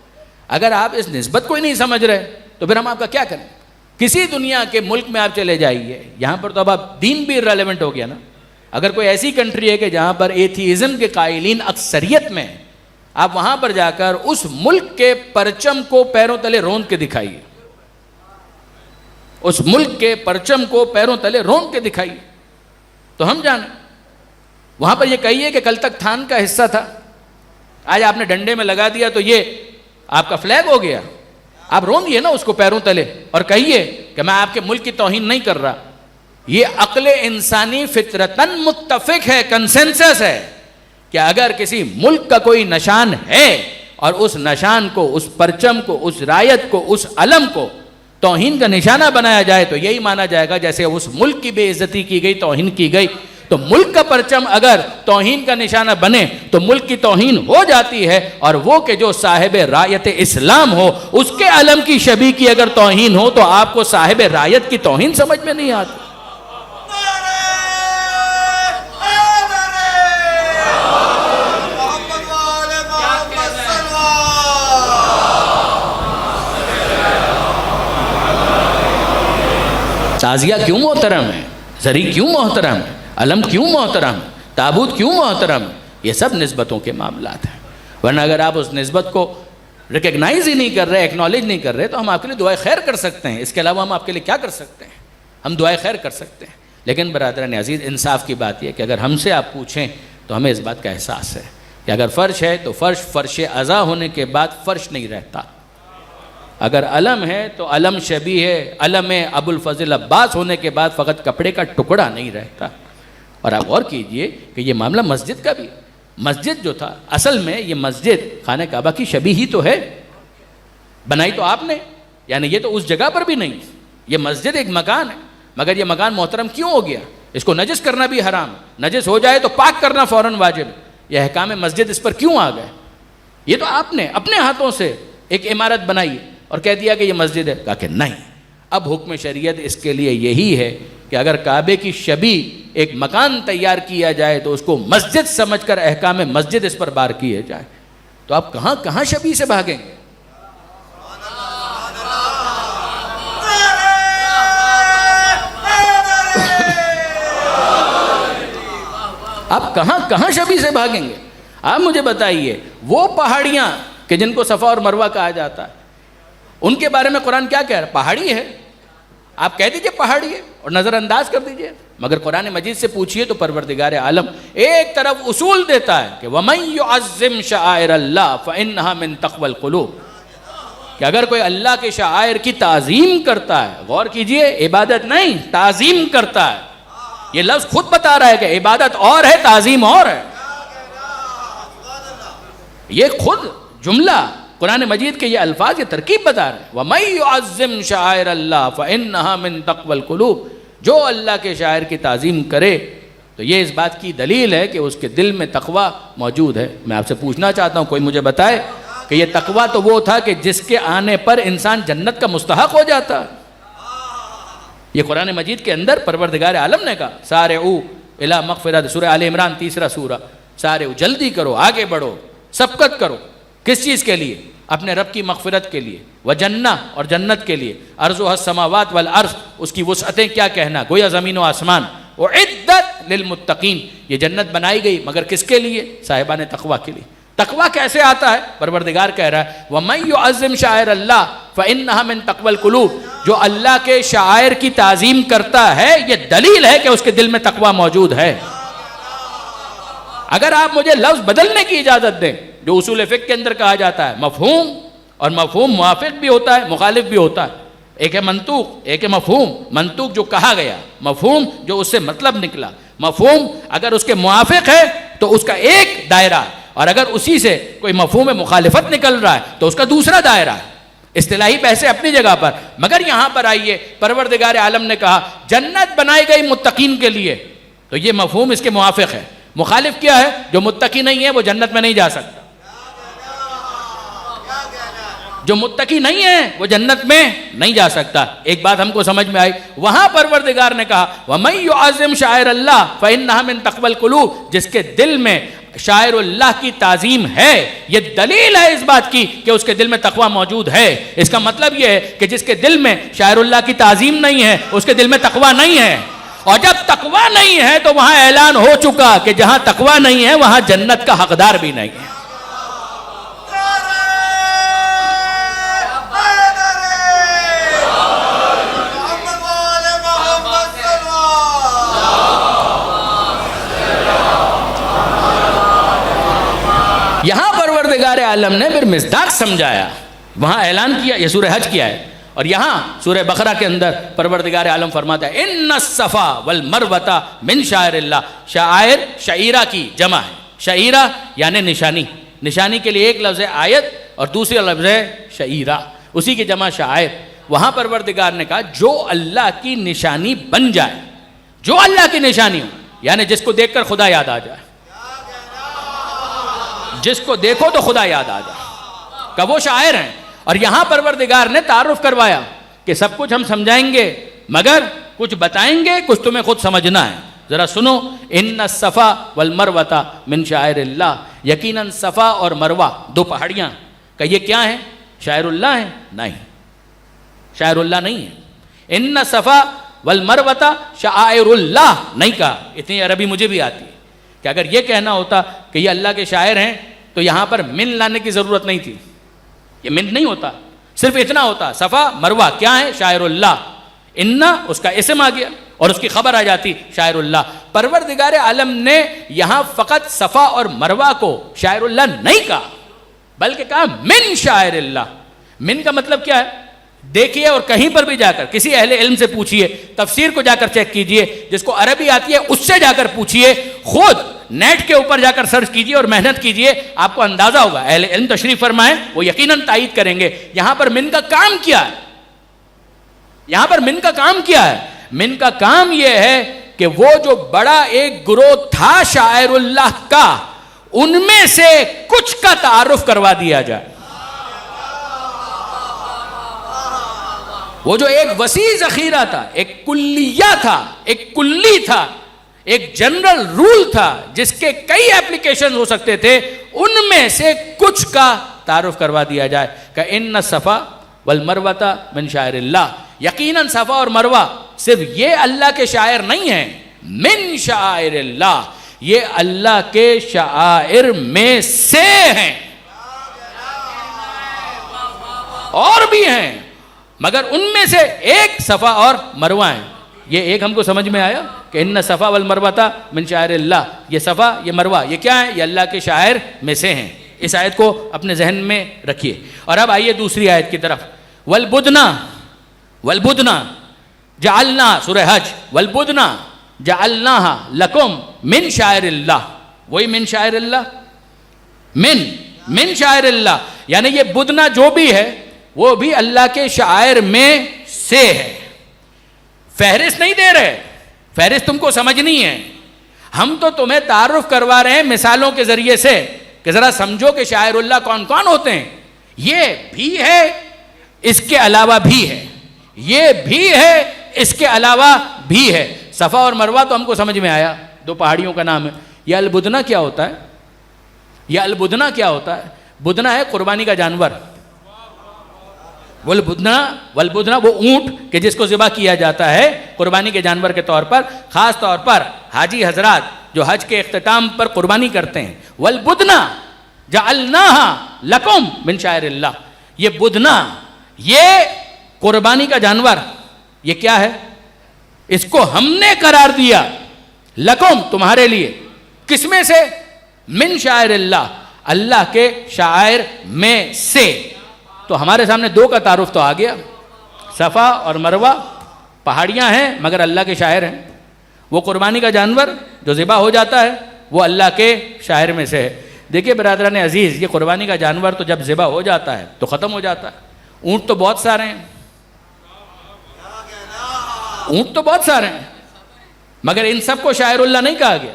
A: اگر آپ اس نسبت کو ہی نہیں سمجھ رہے تو پھر ہم آپ کا کیا کریں؟ کسی دنیا کے ملک میں آپ چلے جائیے، یہاں پر تو اب آپ دین بھی ریلیونٹ ہو گیا نا. اگر کوئی ایسی کنٹری ہے کہ جہاں پر ایتھیزم کے قائلین اکثریت میں ہیں، آپ وہاں پر جا کر اس ملک کے پرچم کو پیروں تلے روند کے دکھائیے، اس ملک کے پرچم کو پیروں تلے رونق کے دکھائیے تو ہم جانیں. وہاں پر یہ کہیے کہ کل تک تھان کا حصہ تھا, آج آپ نے ڈنڈے میں لگا دیا تو یہ آپ کا فلیگ ہو گیا. آپ رونگیے نا اس کو پیروں تلے اور کہیے کہ میں آپ کے ملک کی توہین نہیں کر رہا. یہ عقل انسانی فطرتاً متفق ہے, کنسنسس ہے کہ اگر کسی ملک کا کوئی نشان ہے اور اس نشان کو, اس پرچم کو, اس رایت کو, اس علم کو توہین کا نشانہ بنایا جائے تو یہی مانا جائے گا جیسے اس ملک کی بے عزتی کی گئی, توہین کی گئی. تو ملک کا پرچم اگر توہین کا نشانہ بنے تو ملک کی توہین ہو جاتی ہے, اور وہ کہ جو صاحب رایت اسلام ہو اس کے علم کی شبیہ کی اگر توہین ہو تو آپ کو صاحب رایت کی توہین سمجھ میں نہیں آتی. تازیہ کیوں محترم ہے, زری کیوں محترم ہے, علم کیوں محترم ہے, تابوت کیوں محترم ہے؟ یہ سب نسبتوں کے معاملات ہیں. ورنہ اگر آپ اس نسبت کو ریکگنائز ہی نہیں کر رہے, ایکنالج نہیں کر رہے, تو ہم آپ کے لیے دعائے خیر کر سکتے ہیں. اس کے علاوہ ہم آپ کے لیے کیا کر سکتے ہیں؟ ہم دعائے خیر کر سکتے ہیں. لیکن برادران عزیز, انصاف کی بات یہ کہ اگر ہم سے آپ پوچھیں تو ہمیں اس بات کا احساس ہے کہ اگر فرش ہے تو فرش عزا ہونے کے بعد فرش نہیں رہتا. اگر علم ہے تو علم شبیہ ہے, علم ابو الفضل عباس ہونے کے بعد فقط کپڑے کا ٹکڑا نہیں رہتا. اور آپ غور کیجئے کہ یہ معاملہ مسجد کا بھی, مسجد جو تھا اصل میں یہ مسجد خانہ کعبہ کی شبیہ ہی تو ہے, بنائی تو آپ نے, یعنی یہ تو اس جگہ پر بھی نہیں. یہ مسجد ایک مکان ہے, مگر یہ مکان محترم کیوں ہو گیا؟ اس کو نجس کرنا بھی حرام, نجس ہو جائے تو پاک کرنا فوراً واجب. یہ احکام مسجد اس پر کیوں آ گئے؟ یہ تو آپ نے اپنے ہاتھوں سے ایک عمارت بنائی اور کہہ دیا کہ یہ مسجد ہے. کہا کہ نہیں, اب حکم شریعت اس کے لیے یہی ہے کہ اگر کعبے کی شبیہ ایک مکان تیار کیا جائے تو اس کو مسجد سمجھ کر احکام مسجد اس پر بار کیے جائے. تو آپ کہاں کہاں شبیہ سے بھاگیں گے؟ آپ کہاں کہاں شبیہ سے بھاگیں گے؟ آپ مجھے بتائیے, وہ پہاڑیاں کہ جن کو صفا اور مروہ کہا جاتا ہے, ان کے بارے میں قرآن کیا کہہ رہا ہے؟ پہاڑی ہے. آپ کہہ دیجئے پہاڑی ہے اور نظر انداز کر دیجئے, مگر قرآن مجید سے پوچھئے تو پروردگار عالم ایک طرف اصول دیتا ہے کہ وَمَن يُعَظِّمْ شَعَائِرَ اللَّهِ فَإِنَّهَا مِن تَقْوَى الْقُلُوبِ, کہ اگر کوئی اللہ کے شعائر کی تعظیم کرتا ہے, غور کیجئے, عبادت نہیں, تعظیم کرتا ہے. یہ لفظ خود بتا رہا ہے کہ عبادت اور ہے, تعظیم اور ہے. یہ خود جملہ قرآن مجید کے یہ الفاظ, یہ ترکیب بتا رہے ہیں. وَمَن يُعَظِّمْ شَعَائِرَ اللَّهِ فَإِنَّهَا مِن تَقْوَى الْقُلُوبِ, جو اللہ کے شاعر کی تعظیم کرے تو یہ اس بات کی دلیل ہے کہ اس کے دل میں تقوی موجود ہے. میں آپ سے پوچھنا چاہتا ہوں, کوئی مجھے بتائے کہ یہ تقوی تو وہ تھا کہ جس کے آنے پر انسان جنت کا مستحق ہو جاتا. یہ قرآن مجید کے اندر پروردگار عالم نے کہا سارعوا الی مغفرۃ, سورہ آل عمران 3 سورہ, سارعوا, جلدی کرو, آگے بڑھو, سبقت کرو. کس چیز کے لیے؟ اپنے رب کی مغفرت کے لیے, وجنہ, اور جنت کے لیے. ارضها السماوات والارض, اس کی وسعتیں کیا کہنا, گویا زمین و آسمان. اعدت للمتقین, یہ جنت بنائی گئی مگر کس کے لیے؟ صاحبان تقوی کے لیے. تقوی کیسے آتا ہے؟ پروردگار کہہ رہا ہے وَمَن يُعَظِّمْ شَعَائِرَ اللَّهِ فَإِنَّهَا مِن تَقْوَى الْقُلُوبِ, جو اللہ کے شاعر کی تعظیم کرتا ہے یہ دلیل ہے کہ اس کے دل میں تقوی موجود ہے. اگر آپ مجھے لفظ بدلنے کی اجازت دیں, جو اصول فقہ کے اندر کہا جاتا ہے مفہوم, اور مفہوم موافق بھی ہوتا ہے, مخالف بھی ہوتا ہے. ایک ہے منطوق, ایک ہے مفہوم. منطوق جو کہا گیا, مفہوم جو اس سے مطلب نکلا. مفہوم اگر اس کے موافق ہے تو اس کا ایک دائرہ, اور اگر اسی سے کوئی مفہوم مخالفت نکل رہا ہے تو اس کا دوسرا دائرہ ہے. اصطلاحی بحثیں اپنی جگہ پر, مگر یہاں پر آئیے, پروردگار عالم نے کہا جنت بنائی گئی متقین کے لیے, تو یہ مفہوم اس کے موافق ہے. مخالف کیا ہے؟ جو متقی نہیں ہے وہ جنت میں نہیں جا سکتا. جو متقی نہیں ہے وہ جنت میں نہیں جا سکتا. ایک بات ہم کو سمجھ میں آئی, وہاں پروردگار نے کہا وَمَن يُعَظِّمْ شَعَائِرَ اللَّهِ فَإِنَّهَا مِن تَقْوَى الْقُلُوبِ, جس کے دل میں شاعر اللہ کی تعظیم ہے, یہ دلیل ہے اس بات کی کہ اس کے دل میں تقوی موجود ہے. اس کا مطلب یہ ہے کہ جس کے دل میں شاعر اللہ کی تعظیم نہیں ہے اس کے دل میں تقوی نہیں ہے. اور جب تقوی نہیں ہے تو وہاں اعلان ہو چکا کہ جہاں تقوی نہیں ہے وہاں جنت کا حقدار بھی نہیں ہے. یہاں پروردگار عالم نے پھر مصداق سمجھایا، وہاں اعلان کیا، یہ سورہ حج کیا ہے، اور یہاں سورہ بقرہ کے اندر پروردگار عالم فرماتا ہے ان الصفا والمروہ من شعائر اللہ. شعائر شعیرہ کی جمع ہے، شعیرہ یعنی نشانی، نشانی کے لیے ایک لفظ ہے آیت اور دوسری لفظ ہے شعیرہ، اسی کی جمع شعائر. وہاں پروردگار نے کہا جو اللہ کی نشانی بن جائے، جو اللہ کی نشانی ہو، یعنی جس کو دیکھ کر خدا یاد آ جائے، جس کو دیکھو تو خدا یاد آ جائے، کہ وہ شاعر ہیں. اور یہاں پروردگار نے تعارف کروایا کہ سب کچھ ہم سمجھائیں گے مگر کچھ بتائیں گے، کچھ تمہیں خود سمجھنا ہے. ذرا سنو، ان الصفا والمروہ من شعائر اللہ، یقیناً صفا اور مروہ دو پہاڑیاں، کہ یہ کیا ہیں؟ شاعر اللہ ہیں؟ نہیں، شاعر اللہ نہیں ہے. ان الصفا والمروہ شعائر اللہ نہیں کہا. اتنی عربی مجھے بھی آتی ہے کہ اگر یہ کہنا ہوتا کہ یہ اللہ کے شاعر ہیں تو یہاں پر من لانے کی ضرورت نہیں تھی، یہ من نہیں ہوتا، صرف اتنا ہوتا صفا مروہ کیا ہے؟ شاعر اللہ. ان اس کا اسم آ گیا اور اس کی خبر آ جاتی شاعر اللہ. پروردگار عالم نے یہاں فقط صفا اور مروہ کو شاعر اللہ نہیں کہا بلکہ کہا من شاعر اللہ. من کا مطلب کیا ہے؟ دیکھیے اور کہیں پر بھی جا کر کسی اہل علم سے پوچھئے، تفسیر کو جا کر چیک کیجئے، جس کو عربی آتی ہے اس سے جا کر پوچھئے، خود نیٹ کے اوپر جا کر سرچ کیجئے اور محنت کیجئے، آپ کو اندازہ ہوگا. اہل علم تشریف فرمائیں، وہ یقیناً تائید کریں گے. یہاں پر من کا کام کیا ہے؟ یہاں پر من کا کام کیا ہے؟ من کا کام یہ ہے کہ وہ جو بڑا ایک گروہ تھا شاعر اللہ کا، ان میں سے کچھ کا تعارف کروا دیا جائے. وہ جو ایک وسیع ذخیرہ تھا، ایک کلیہ تھا، ایک کلی تھا، ایک جنرل رول تھا جس کے کئی ایپلیکیشن ہو سکتے تھے، ان میں سے کچھ کا تعارف کروا دیا جائے کہ ان الصفا والمروہ من شاعر اللہ. یقیناً صفا اور مروہ صرف یہ اللہ کے شاعر نہیں ہیں، من شاعر اللہ، یہ اللہ کے شاعر میں سے ہیں، اور بھی ہیں مگر ان میں سے ایک صفا اور مروہ ہیں. یہ ایک ہم کو سمجھ میں آیا کہ ان صفا والمروہ من شاعر اللہ، یہ صفا یہ مروہ یہ کیا ہے؟ یہ اللہ کے شاعر میں سے ہیں. اس آیت کو اپنے ذہن میں رکھیے. اور اب آئیے دوسری آیت کی طرف. والبدنا والبدنا جعلنا، سورہ حج، والبدنا جعلناہا لکم من شاعر اللہ. وہی من شاعر اللہ، من شاعر اللہ، یعنی یہ بدنا جو بھی ہے وہ بھی اللہ کے شاعر میں سے ہے. فہرست نہیں دے رہے، فہرست تم کو سمجھنی ہے. ہم تو تمہیں تعارف کروا رہے ہیں مثالوں کے ذریعے سے کہ ذرا سمجھو کہ شاعر اللہ کون کون ہوتے ہیں. یہ بھی ہے، اس کے علاوہ بھی ہے، یہ بھی ہے، اس کے علاوہ بھی ہے. صفا اور مروہ تو ہم کو سمجھ میں آیا، دو پہاڑیوں کا نام ہے. یہ البدنا کیا ہوتا ہے؟ یہ البدنا کیا ہوتا ہے؟ بدنا ہے قربانی کا جانور. والبدنا وہ اونٹ کہ جس کو ذبح کیا جاتا ہے قربانی کے جانور کے طور پر، خاص طور پر حاجی حضرات جو حج کے اختتام پر قربانی کرتے ہیں. والبدنا جعلناہا لکم من شاعر اللہ، یہ بدنا، یہ قربانی کا جانور، یہ کیا ہے؟ اس کو ہم نے قرار دیا لکم، تمہارے لیے. کس میں سے؟ من شاعر اللہ، اللہ کے شاعر میں سے. تو ہمارے سامنے دو کا تعارف تو آ گیا. صفا اور مروہ پہاڑیاں ہیں مگر اللہ کے شاعر ہیں. وہ قربانی کا جانور جو ذبح ہو جاتا ہے وہ اللہ کے شاعر میں سے ہے. دیکھیے برادران عزیز، یہ قربانی کا جانور تو جب ذبح ہو جاتا ہے تو ختم ہو جاتا ہے. اونٹ تو بہت سارے ہیں، اونٹ تو بہت سارے ہیں مگر ان سب کو شاعر اللہ نہیں کہا گیا.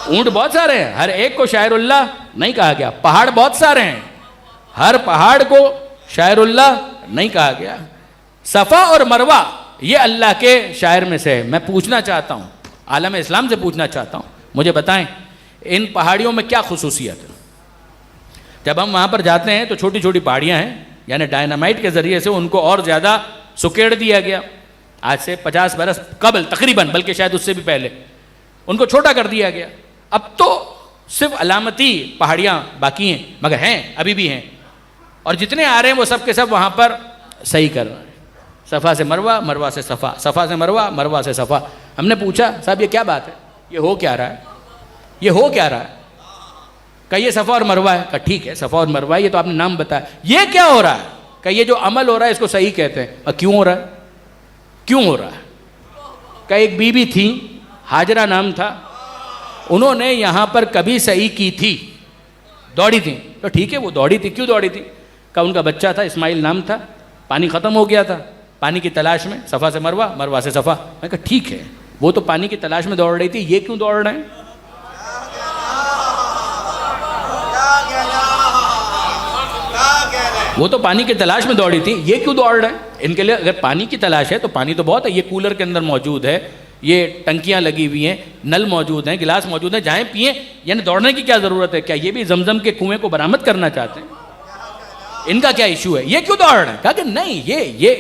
A: اونٹ بہت سارے ہیں، ہر ایک کو شاعر اللہ نہیں کہا گیا. پہاڑ بہت سارے ہیں، ہر پہاڑ کو شاعر اللہ نہیں کہا گیا. صفا اور مروہ یہ اللہ کے شاعر میں سے ہے. میں پوچھنا چاہتا ہوں، عالم اسلام سے پوچھنا چاہتا ہوں، مجھے بتائیں ان پہاڑیوں میں کیا خصوصیت ہے؟ جب ہم وہاں پر جاتے ہیں تو چھوٹی چھوٹی پہاڑیاں ہیں، یعنی ڈائنامائٹ کے ذریعے سے ان کو اور زیادہ سکیڑ دیا گیا. آج سے 50 برس قبل تقریباً، بلکہ شاید اس سے بھی پہلے ان کو چھوٹا کر دیا گیا. اب تو صرف علامتی پہاڑیاں باقی ہیں مگر ہیں، ابھی بھی ہیں، اور جتنے آ رہے ہیں وہ سب کے سب وہاں پر صحیح کر رہے ہیں. صفا سے مروہ، مروہ سے صفا، صفا سے مروہ، مروہ سے صفا. ہم نے پوچھا صاحب یہ کیا بات ہے؟ یہ ہو کیا رہا ہے؟ یہ ہو کیا رہا ہے؟ کہ یہ صفا اور مروہ ہے. کہا ٹھیک ہے صفا اور مروہ ہے, یہ تو آپ نے نام بتایا, یہ کیا ہو رہا ہے؟ کہ یہ جو عمل ہو رہا ہے اس کو صحیح کہتے ہیں. اور کیوں ہو رہا ہے؟ کیوں ہو رہا ہے؟ کہ ایک بی بی تھی, ہاجرہ نام تھا, انہوں نے یہاں پر کبھی صحیح کی تھی, دوڑی تھی. تو ٹھیک ہے وہ دوڑی تھی, کیوں دوڑی تھی؟ کہ ان کا بچہ تھا, اسماعیل نام تھا, پانی ختم ہو گیا تھا, پانی کی تلاش میں صفا سے مروہ, مروہ سے صفا. میں کہا ٹھیک ہے وہ تو پانی کی تلاش میں دوڑ رہی تھی, یہ کیوں دوڑ رہے ہیں؟ وہ تو پانی کی تلاش میں دوڑی تھی, یہ کیوں دوڑ رہے ہیں؟ ان کے لیے اگر پانی کی تلاش ہے تو پانی تو بہت ہے, یہ کولر کے اندر موجود ہے, یہ ٹنکیاں لگی ہوئی ہیں, نل موجود ہیں, گلاس موجود ہیں, جائیں پئیں, یعنی دوڑنے کی کیا ضرورت ہے؟ کیا یہ بھی زمزم کے کنویں کو برآمد کرنا چاہتے ہیں؟ ان کا کیا ایشو ہے, یہ کیوں دوڑ رہے ہیں؟ کہا کہ نہیں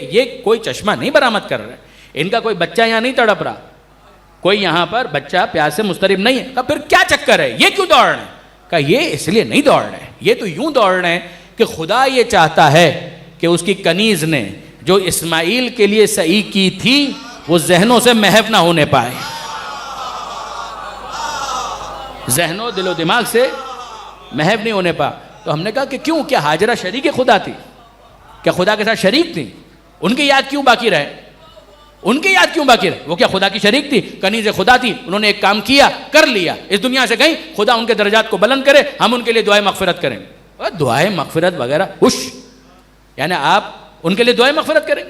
A: یہ کوئی چشمہ نہیں برآمد کر رہے, ان کا کوئی بچہ یہاں نہیں تڑپ رہا, کوئی یہاں پر بچہ پیاس سے مضطرب نہیں ہے. کہا پھر کیا چکر ہے, یہ کیوں دوڑ رہے ہیں؟ کہا یہ اس لیے نہیں دوڑ رہے ہیں, یہ تو یوں دوڑ رہے ہیں کہ خدا یہ چاہتا ہے کہ اس کی کنیز نے جو اسماعیل کے لیے صحیح کی تھی وہ ذہنوں سے محو نہ ہونے پائے, ذہنوں دل و دماغ سے محو نہیں ہونے پائے. تو ہم نے کہا کہ کیوں, کیا ہاجرہ شریک خدا تھی؟ کیا خدا کے ساتھ شریک تھی؟ ان کی یاد کیوں باقی رہے؟ ان کی یاد کیوں باقی رہے؟ وہ کیا خدا کی شریک تھی؟ کنیز خدا تھی, انہوں نے ایک کام کیا, کر لیا, اس دنیا سے گئی, خدا ان کے درجات کو بلند کرے, ہم ان کے لیے دعائیں مغفرت کریں. دعائیں مغفرت وغیرہ ہوش, یعنی آپ ان کے لیے دعائیں مغفرت کریں,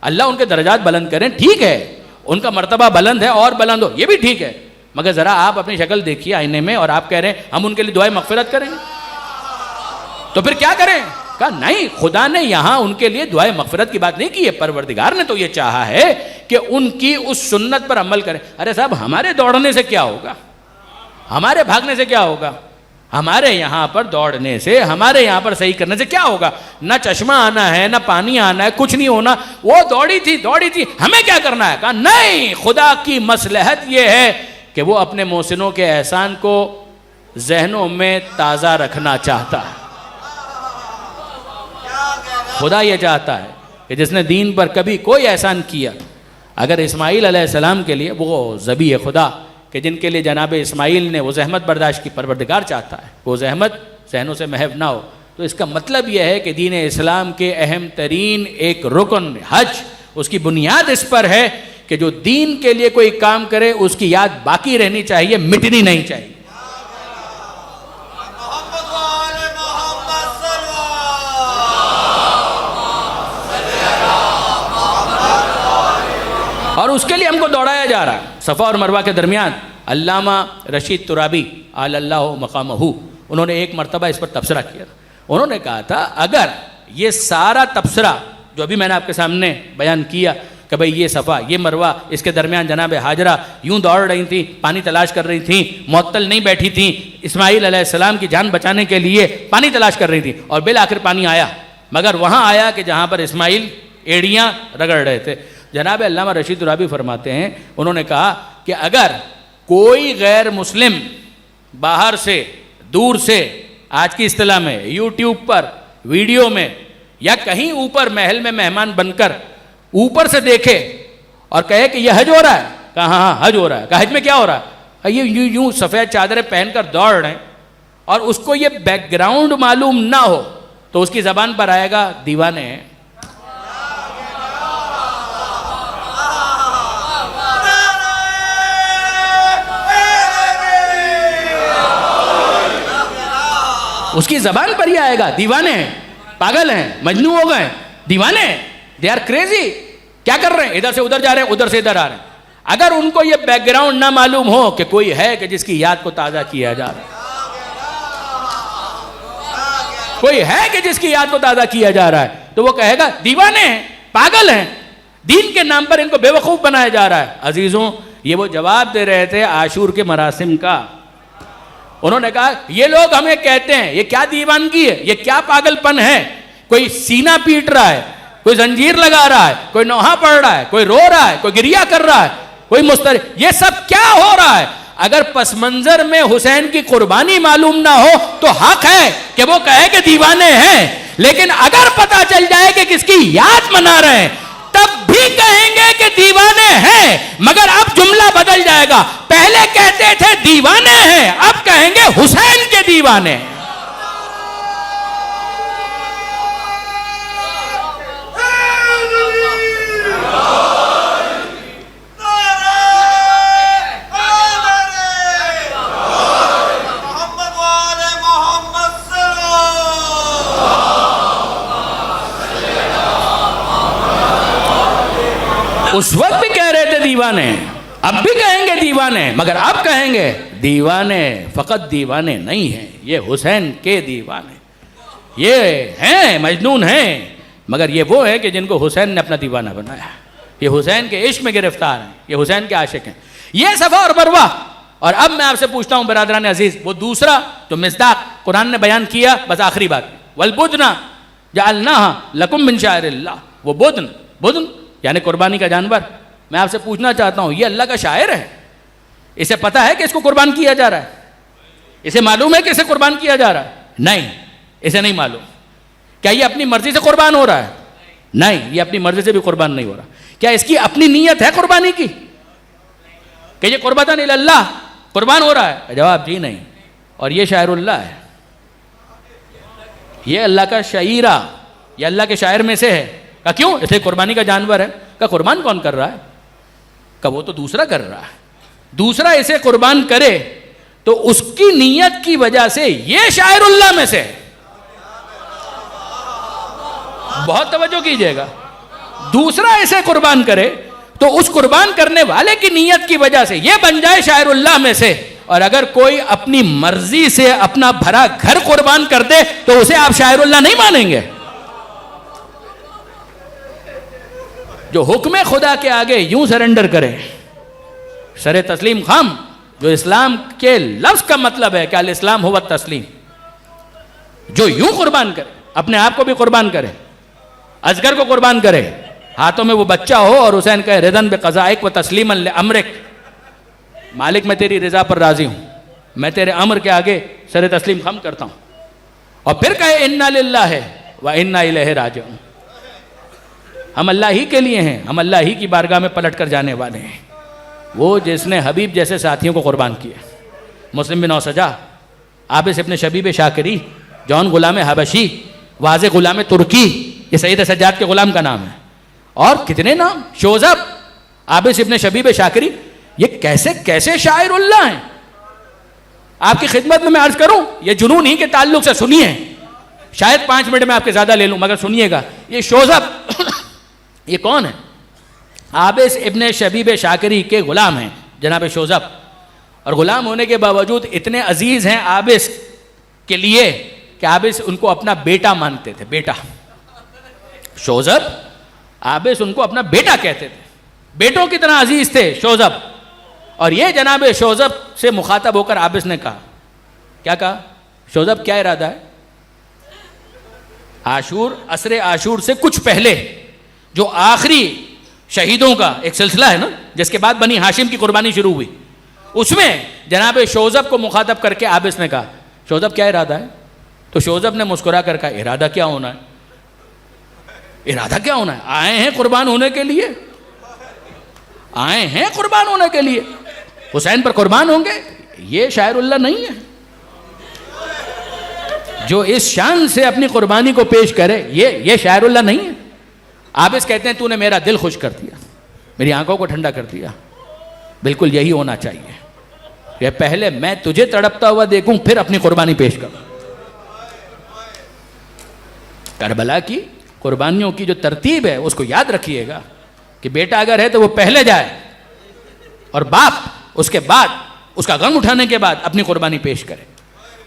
A: اللہ ان کے درجات بلند کریں, ٹھیک ہے, ان کا مرتبہ بلند ہے اور بلند ہو, یہ بھی ٹھیک ہے, مگر ذرا آپ اپنی شکل دیکھیے آئینے میں اور آپ کہہ رہے ہیں ہم ان کے لیے دعائیں مغفرت کریں, تو پھر کیا کریں؟ کہا نہیں, خدا نے یہاں ان کے لیے دعائیں مغفرت کی بات نہیں کی ہے, پروردگار نے تو یہ چاہا ہے کہ ان کی اس سنت پر عمل کریں. ارے صاحب ہمارے دوڑنے سے کیا ہوگا, ہمارے بھاگنے سے کیا ہوگا, ہمارے یہاں پر دوڑنے سے, ہمارے یہاں پر صحیح کرنے سے کیا ہوگا؟ نہ چشمہ آنا ہے, نہ پانی آنا ہے, کچھ نہیں ہونا. وہ دوڑی تھی, ہمیں کیا کرنا ہے؟ کہا نہیں, خدا کی مصلحت یہ ہے کہ وہ اپنے محسنوں کے احسان کو ذہنوں میں تازہ رکھنا چاہتا ہے. خدا یہ چاہتا ہے کہ جس نے دین پر کبھی کوئی احسان کیا, اگر اسماعیل علیہ السلام کے لیے وہ ذبیح خدا کہ جن کے لیے جناب اسماعیل نے وہ زحمت برداشت کی, پروردگار چاہتا ہے وہ زحمت ذہنوں سے محو نہ ہو. تو اس کا مطلب یہ ہے کہ دین اسلام کے اہم ترین ایک رکن حج, اس کی بنیاد اس پر ہے کہ جو دین کے لیے کوئی کام کرے اس کی یاد باقی رہنی چاہیے, مٹنی نہیں چاہیے. اور اس کے لیے ہم کو دوڑایا جا رہا ہے. صفا اور مروہ کے درمیان علامہ رشید ترابی علی اللہ مقامہ, انہوں نے ایک مرتبہ اس پر تبصرہ کیا. انہوں نے کہا تھا اگر یہ سارا تبصرہ جو ابھی میں نے آپ کے سامنے بیان کیا کہ بھئی یہ صفا یہ مروہ, اس کے درمیان جناب ہاجرہ یوں دوڑ رہی تھیں, پانی تلاش کر رہی تھیں, معطل نہیں بیٹھی تھیں, اسماعیل علیہ السلام کی جان بچانے کے لیے پانی تلاش کر رہی تھیں, اور بالآخر پانی آیا, مگر وہاں آیا کہ جہاں پر اسماعیل ایڑیاں رگڑ رہے تھے. جناب علامہ رشید ترابی فرماتے ہیں, انہوں نے کہا کہ اگر کوئی غیر مسلم باہر سے دور سے آج کی اصطلاح میں یوٹیوب پر ویڈیو میں یا کہیں اوپر محل میں مہمان بن کر اوپر سے دیکھے اور کہے کہ یہ حج ہو رہا ہے, کہا ہاں حج ہو رہا ہے, کہا حج میں کیا ہو رہا ہے؟ یہ یوں سفید چادریں پہن کر دوڑ رہے ہیں, اور اس کو یہ بیک گراؤنڈ معلوم نہ ہو تو اس کی زبان پر آئے گا دیوانے ہیں. اس کی زبان پر ہی آئے گا دیوانے ہیں, پاگل ہیں, مجنون ہو گئے, دیوانے ہیں, دے آر کریزی, کیا کر رہے ہیں, ادھر سے ادھر جا رہے ہیں, ادھر سے ادھر آ رہے ہیں. اگر ان کو یہ بیک گراؤنڈ نہ معلوم ہو کہ کوئی ہے کہ جس کی یاد کو تازہ کیا جا رہا ہے, کوئی ہے کہ جس کی یاد کو تازہ کیا جا رہا ہے, تو وہ کہے گا دیوانے ہیں, پاگل ہیں, دین کے نام پر ان کو بے وقوف بنایا جا رہا ہے. عزیزوں, یہ وہ جواب دے رہے تھے عاشور کے مراسم کا. انہوں نے کہا یہ لوگ ہمیں کہتے ہیں یہ کیا دیوانگی ہے, یہ کیا پاگل پن ہے, کوئی سینہ پیٹ رہا ہے, کوئی زنجیر لگا رہا ہے, کوئی نوحہ پڑھ رہا ہے, کوئی رو رہا ہے, کوئی گریہ کر رہا ہے, کوئی مسترب, یہ سب کیا ہو رہا ہے؟ اگر پس منظر میں حسین کی قربانی معلوم نہ ہو تو حق ہے کہ وہ کہے کہ دیوانے ہیں, لیکن اگر پتا چل جائے کہ کس کی یاد منا رہے ہیں تب بھی کہیں گے کہ دیوانے ہیں. مگر اب جملہ بدل جائے گا, پہلے کہتے تھے دیوانے ہیں, اب کہیں گے حسین کے دیوانے. دیوانے. اس وقت بھی کہہ رہے تھے دیوانے, اب بھی کہیں گے دیوانے, مگر اب کہیں گے دیوانے فقط دیوانے نہیں ہیں, یہ حسین کے دیوانے, یہ ہیں مجنون ہیں, مگر یہ وہ ہے کہ جن کو حسین نے اپنا دیوانہ بنایا, یہ حسین کے عشق میں گرفتار ہیں, یہ حسین کے عاشق ہیں. یہ صفا اور مروہ. اور اب میں آپ سے پوچھتا ہوں برادران عزیز, وہ دوسرا جو مصداق قرآن نے بیان کیا, بس آخری بات, والبدن جعلناها لکم من شعائر اللہ, وہ بدن یعنی قربانی کا جانور. میں آپ سے پوچھنا چاہتا ہوں, یہ اللہ کا شاعر ہے, اسے پتہ ہے کہ اس کو قربان کیا جا رہا ہے, اسے معلوم ہے کہ اسے قربان کیا جا رہا ہے؟ نہیں, اسے نہیں معلوم. کیا یہ اپنی مرضی سے قربان ہو رہا ہے؟ نہیں, یہ اپنی مرضی سے بھی قربان نہیں ہو رہا. کیا اس کی اپنی نیت ہے قربانی کی کہ یہ قربتاً الی اللہ قربان ہو رہا ہے؟ جواب جی نہیں. اور یہ شاعر اللہ ہے, یہ اللہ کا شاعرہ, یہ اللہ کے شاعر میں سے ہے. کہ کیوں؟ اس لیے قربانی کا جانور ہے. کہ قربان کون کر رہا ہے؟ کہ وہ تو دوسرا کر رہا ہے. دوسرا اسے قربان کرے تو اس کی نیت کی وجہ سے یہ شاعر اللہ میں سے. بہت توجہ کیجئے گا, دوسرا اسے قربان کرے تو اس قربان کرنے والے کی نیت کی وجہ سے یہ بن جائے شاعر اللہ میں سے. اور اگر کوئی اپنی مرضی سے اپنا بھرا گھر قربان کر دے تو اسے آپ شاعر اللہ نہیں مانیں گے. جو حکم خدا کے آگے یوں سرنڈر کرے, سر تسلیم خم, جو اسلام کے لفظ کا مطلب ہے کہ الاسلام ہوا تسلیم, جو یوں قربان کرے, اپنے آپ کو بھی قربان کرے, اصغر کو قربان کرے, ہاتھوں میں وہ بچہ ہو اور حسین کہے رضن بقضائک و تسلیما لامرک, مالک میں تیری رضا پر راضی ہوں, میں تیرے امر کے آگے سر تسلیم خم کرتا ہوں. اور پھر کہے انا للہ و انا الیہ راجعون, ہم اللہ ہی کے لیے ہیں, ہم اللہ ہی کی بارگاہ میں پلٹ کر جانے والے ہیں. وہ جس نے حبیب جیسے ساتھیوں کو قربان کیا, مسلم بن اوسجا, عابس ابن شبیب شاکری, جون غلام حبشی, واضح غلام ترکی, یہ سید سجاد کے غلام کا نام ہے, اور کتنے نام, شوذب, عابس ابن شبیب شاکری, یہ کیسے کیسے شاعر اللہ ہیں. آپ کی خدمت میں عرض کروں, یہ جنون ہی کے تعلق سے سنیے, شاید 5 منٹ میں آپ کے زیادہ لے لوں, مگر سنیے گا. یہ شوذب یہ کون ہے؟ عابس ابن شبیب شاکری کے غلام ہیں جناب شوذب, اور غلام ہونے کے باوجود اتنے عزیز ہیں عابس کے لیے کہ عابس ان کو اپنا بیٹا مانتے تھے. بیٹا شوذب, عابس ان کو اپنا بیٹا کہتے تھے, بیٹوں کی طرح عزیز تھے شوذب. اور یہ جناب شوذب سے مخاطب ہو کر عابس نے کہا, کیا کہا؟ شوذب کیا ارادہ ہے؟ عاشور, عصر عاشور سے کچھ پہلے جو آخری شہیدوں کا ایک سلسلہ ہے نا, جس کے بعد بنی ہاشم کی قربانی شروع ہوئی, اس میں جناب شوذب کو مخاطب کر کے عابس نے کہا شوذب کیا ارادہ ہے؟ تو شوذب نے مسکرا کر کہا ارادہ کیا ہونا ہے, ارادہ کیا ہونا ہے, آئے ہیں قربان ہونے کے لیے, آئے ہیں قربان ہونے کے لیے, حسین پر قربان ہوں گے. یہ شاعر اللہ نہیں ہے جو اس شان سے اپنی قربانی کو پیش کرے, یہ شاعر اللہ نہیں ہے. عابس کہتے ہیں تو نے میرا دل خوش کر دیا, میری آنکھوں کو ٹھنڈا کر دیا, بالکل یہی ہونا چاہیے. یہ پہلے میں تجھے تڑپتا ہوا دیکھوں پھر اپنی قربانی پیش کروں. کربلا کی قربانیوں کی جو ترتیب ہے اس کو یاد رکھیے گا کہ بیٹا اگر ہے تو وہ پہلے جائے, اور باپ اس کے بعد, اس کا غم اٹھانے کے بعد اپنی قربانی پیش کرے.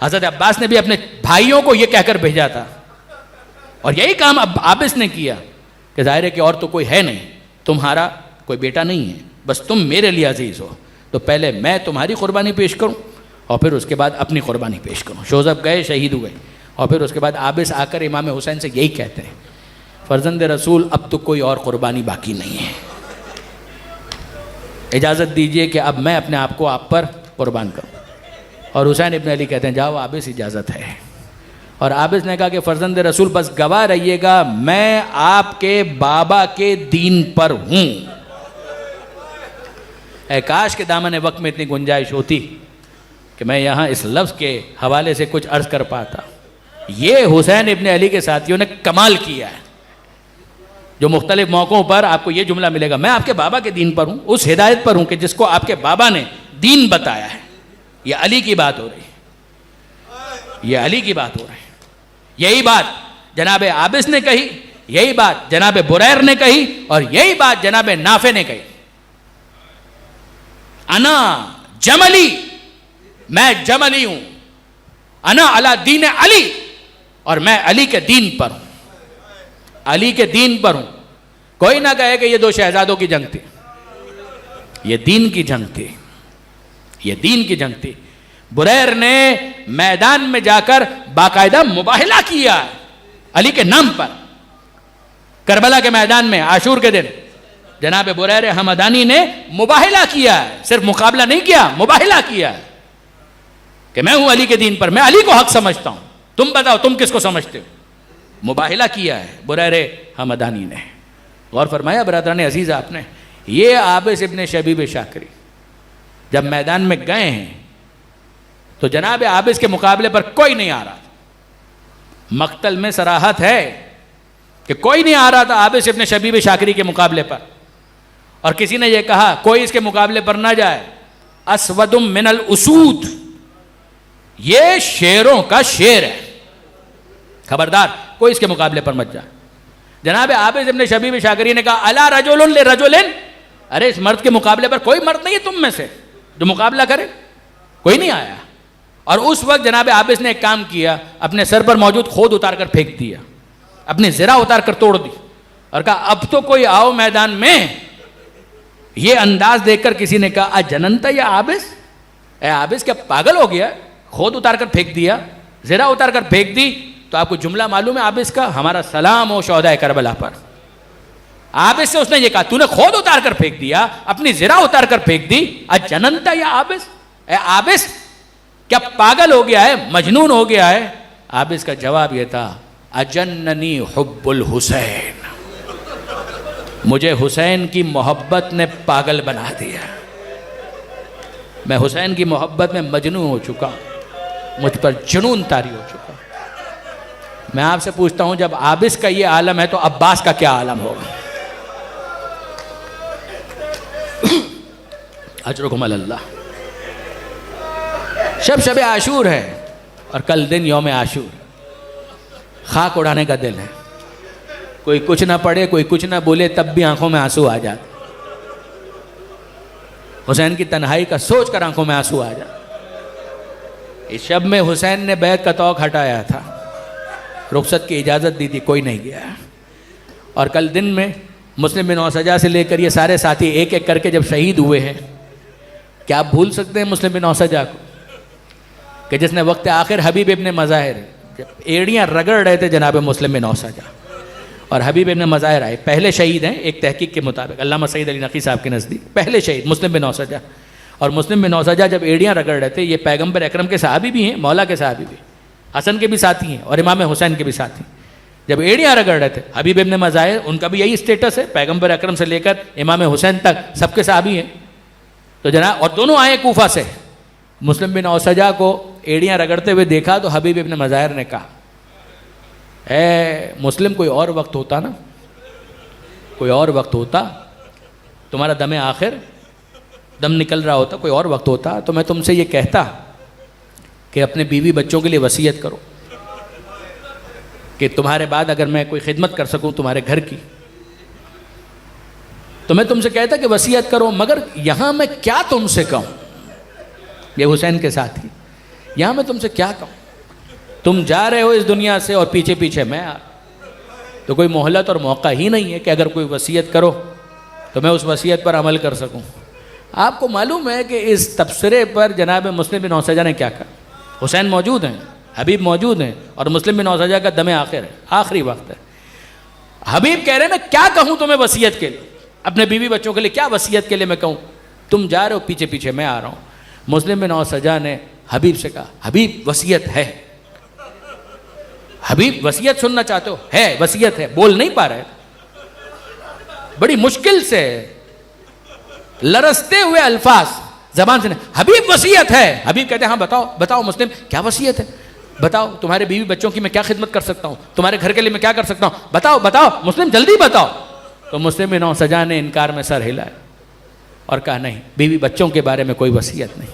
A: حضرت عباس نے بھی اپنے بھائیوں کو یہ کہہ کر بھیجا تھا, اور یہی کام اب عابس نے کیا کہ ظاہر ہے کہ اور تو کوئی ہے نہیں, تمہارا کوئی بیٹا نہیں ہے, بس تم میرے لیے عزیز ہو, تو پہلے میں تمہاری قربانی پیش کروں اور پھر اس کے بعد اپنی قربانی پیش کروں. شوذب گئے, شہید ہوئے, اور پھر اس کے بعد عابس آ کر امام حسین سے یہی کہتے ہیں فرزند رسول اب تو کوئی اور قربانی باقی نہیں ہے, اجازت دیجئے کہ اب میں اپنے آپ کو آپ پر قربان کروں. اور حسین ابن علی کہتے ہیں جاؤ عابس, اجازت ہے. اور عابس نے کہا کہ فرزند رسول بس گواہ رہیے گا میں آپ کے بابا کے دین پر ہوں. اے کاش کے دامن وقت میں اتنی گنجائش ہوتی کہ میں یہاں اس لفظ کے حوالے سے کچھ عرض کر پاتا. یہ حسین ابن علی کے ساتھیوں نے کمال کیا ہے, جو مختلف موقعوں پر آپ کو یہ جملہ ملے گا, میں آپ کے بابا کے دین پر ہوں, اس ہدایت پر ہوں کہ جس کو آپ کے بابا نے دین بتایا ہے. یہ علی کی بات ہو رہی ہے, یہ علی کی بات ہو رہی ہے. یہی بات جناب عابس نے کہی, یہی بات جناب بریر نے کہی, اور یہی بات جناب نافع نے کہی. انا جملی, میں جملی ہوں, انا علی دین علی, اور میں علی کے دین پر ہوں, علی کے دین پر ہوں. کوئی نہ کہے کہ یہ دو شہزادوں کی جنگ تھی, یہ دین کی جنگ تھی, یہ دین کی جنگ تھی. بریر نے میدان میں جا کر باقاعدہ مباہلہ کیا علی کے نام پر. کربلا کے میدان میں عاشور کے دن جناب بریر حمدانی نے مباہلہ کیا ہے, صرف مقابلہ نہیں کیا, مباہلہ کیا ہے کہ میں ہوں علی کے دین پر, میں علی کو حق سمجھتا ہوں, تم بتاؤ تم کس کو سمجھتے ہو. مباہلہ کیا ہے بریر حمدانی نے. غور فرمایا برادران عزیز آپ نے, یہ عابس ابن شبیب شاکری جب میدان میں گئے ہیں تو جناب عابس کے مقابلے پر کوئی نہیں آ رہا تھا. مقتل میں صراحت ہے کہ کوئی نہیں آ رہا تھا عابس ابن شبیب شاکری کے مقابلے پر, اور کسی نے یہ کہا کوئی اس کے مقابلے پر نہ جائے, اسود من الاسود, یہ شیروں کا شیر ہے, خبردار کوئی اس کے مقابلے پر مت جائے. جناب عابس ابن شبیب شاکری نے کہا الا رجل لرجل, ارے اس مرد کے مقابلے پر کوئی مرد نہیں ہے تم میں سے جو مقابلہ کرے. کوئی نہیں آیا. اور اس وقت جناب عابس نے ایک کام کیا, اپنے سر پر موجود خود اتار کر پھینک دیا, اپنی زرہ اتار کر توڑ دی, اور کہا اب تو کوئی آؤ میدان میں. یہ انداز دیکھ کر کسی نے کہا اجننتا یا عابس, اے عابس کیا پاگل ہو گیا, خود اتار کر پھینک دیا, زرہ اتار کر پھینک دی. تو آپ کو جملہ معلوم ہے عابس کا, ہمارا سلام ہو شہدائے کربلا پر. عابس سے اس نے یہ کہا تو نے خود اتار کر پھینک دیا, اپنی زرہ اتار کر پھینک دی, اجننتا یا عابس, اے عابس کیا پاگل ہو گیا ہے, مجنون ہو گیا ہے. عابس کا جواب یہ تھا اجننی حب الحسین, مجھے حسین کی محبت نے پاگل بنا دیا, میں حسین کی محبت میں مجنون ہو چکا, مجھ پر جنون طاری ہو چکا. میں آپ سے پوچھتا ہوں جب عابس کا یہ عالم ہے تو عباس کا کیا عالم ہوگا. اجرکم اللہ. شب عاشور ہے اور کل دن یوم عاشور, خاک اڑانے کا دل ہے. کوئی کچھ نہ پڑھے, کوئی کچھ نہ بولے, تب بھی آنکھوں میں آنسو آ جاتے. حسین کی تنہائی کا سوچ کر آنکھوں میں آنسو آ جاتے. اس شب میں حسین نے بیعت کا توق ہٹایا تھا, رخصت کی اجازت دی تھی, کوئی نہیں گیا. اور کل دن میں مسلم بن اوسجا سے لے کر یہ سارے ساتھی ایک ایک کر کے جب شہید ہوئے ہیں, کیا آپ بھول سکتے ہیں مسلم بن اوسجا کو کہ جس نے وقت آخر حبیب ابن مظاہر جب ایڑیاں رگڑ رہے تھے جناب مسلم بن اوسجا, اور حبیب ابن مظاہر آئے, پہلے شہید ہیں ایک تحقیق کے مطابق علامہ سعید علی نقی صاحب کے نزدیک, پہلے شہید مسلم بن اوسجا. اور مسلم بن اوسجا جب ایڑیاں رگڑ رہے تھے, یہ پیغمبر اکرم کے صحابی بھی ہیں, مولا کے صحابی بھی, حسن کے بھی ساتھی ہیں اور امام حسین کے بھی ساتھی. جب ایڑیاں رگڑ رہے تھے, حبیب ابن مظاہر ان کا بھی یہی اسٹیٹس ہے, پیغمبر اکرم سے لے کر امام حسین تک سب کے صحابی ہیں. تو جناب, اور دونوں آئے کوفہ سے. مسلم بن اوسجا کو ایڑیاں رگڑتے ہوئے دیکھا تو حبیب ابن مظاہر نے کہا اے مسلم, کوئی اور وقت ہوتا نا, کوئی اور وقت ہوتا, تمہارا دم آخر دم نکل رہا ہوتا, کوئی اور وقت ہوتا تو میں تم سے یہ کہتا کہ اپنے بیوی بچوں کے لیے وصیت کرو کہ تمہارے بعد اگر میں کوئی خدمت کر سکوں تمہارے گھر کی, تو میں تم سے کہتا کہ وصیت کرو. مگر یہاں میں کیا تم سے کہوں, یہ حسین کے ساتھی, یہاں میں تم سے کیا کہوں, تم جا رہے ہو اس دنیا سے اور پیچھے پیچھے میں آ, تو کوئی مہلت اور موقع ہی نہیں ہے کہ اگر کوئی وصیت کرو تو میں اس وصیت پر عمل کر سکوں. آپ کو معلوم ہے کہ اس تبصرے پر جناب مسلم بن اوسجا نے کیا کہا. حسین موجود ہیں, حبیب موجود ہیں, اور مسلم بن اوسجا کا دم آخر ہے, آخری وقت ہے. حبیب کہہ رہے ہیں میں کیا کہوں تمہیں وصیت کے لیے, اپنے بیوی بچوں کے لیے کیا وصیت کے لیے میں کہوں, تم جا رہے ہو پیچھے پیچھے میں آ رہا ہوں. مسلم بن اوسجا نے حبیب سے کہا حبیب وصیت ہے, حبیب وصیت سننا چاہتے ہو, ہے وصیت ہے. بول نہیں پا رہے, بڑی مشکل سے لرزتے ہوئے الفاظ زبان سے نہیں. حبیب وصیت ہے. حبیب کہتے ہیں ہاں بتاؤ بتاؤ مسلم کیا وصیت ہے, بتاؤ تمہارے بیوی بچوں کی میں کیا خدمت کر سکتا ہوں, تمہارے گھر کے لیے میں کیا کر سکتا ہوں, بتاؤ بتاؤ مسلم جلدی بتاؤ. تو مسلم بن اوسجا نے انکار میں سر ہلایا اور کہا نہیں, بیوی بچوں کے بارے میں کوئی وصیت نہیں,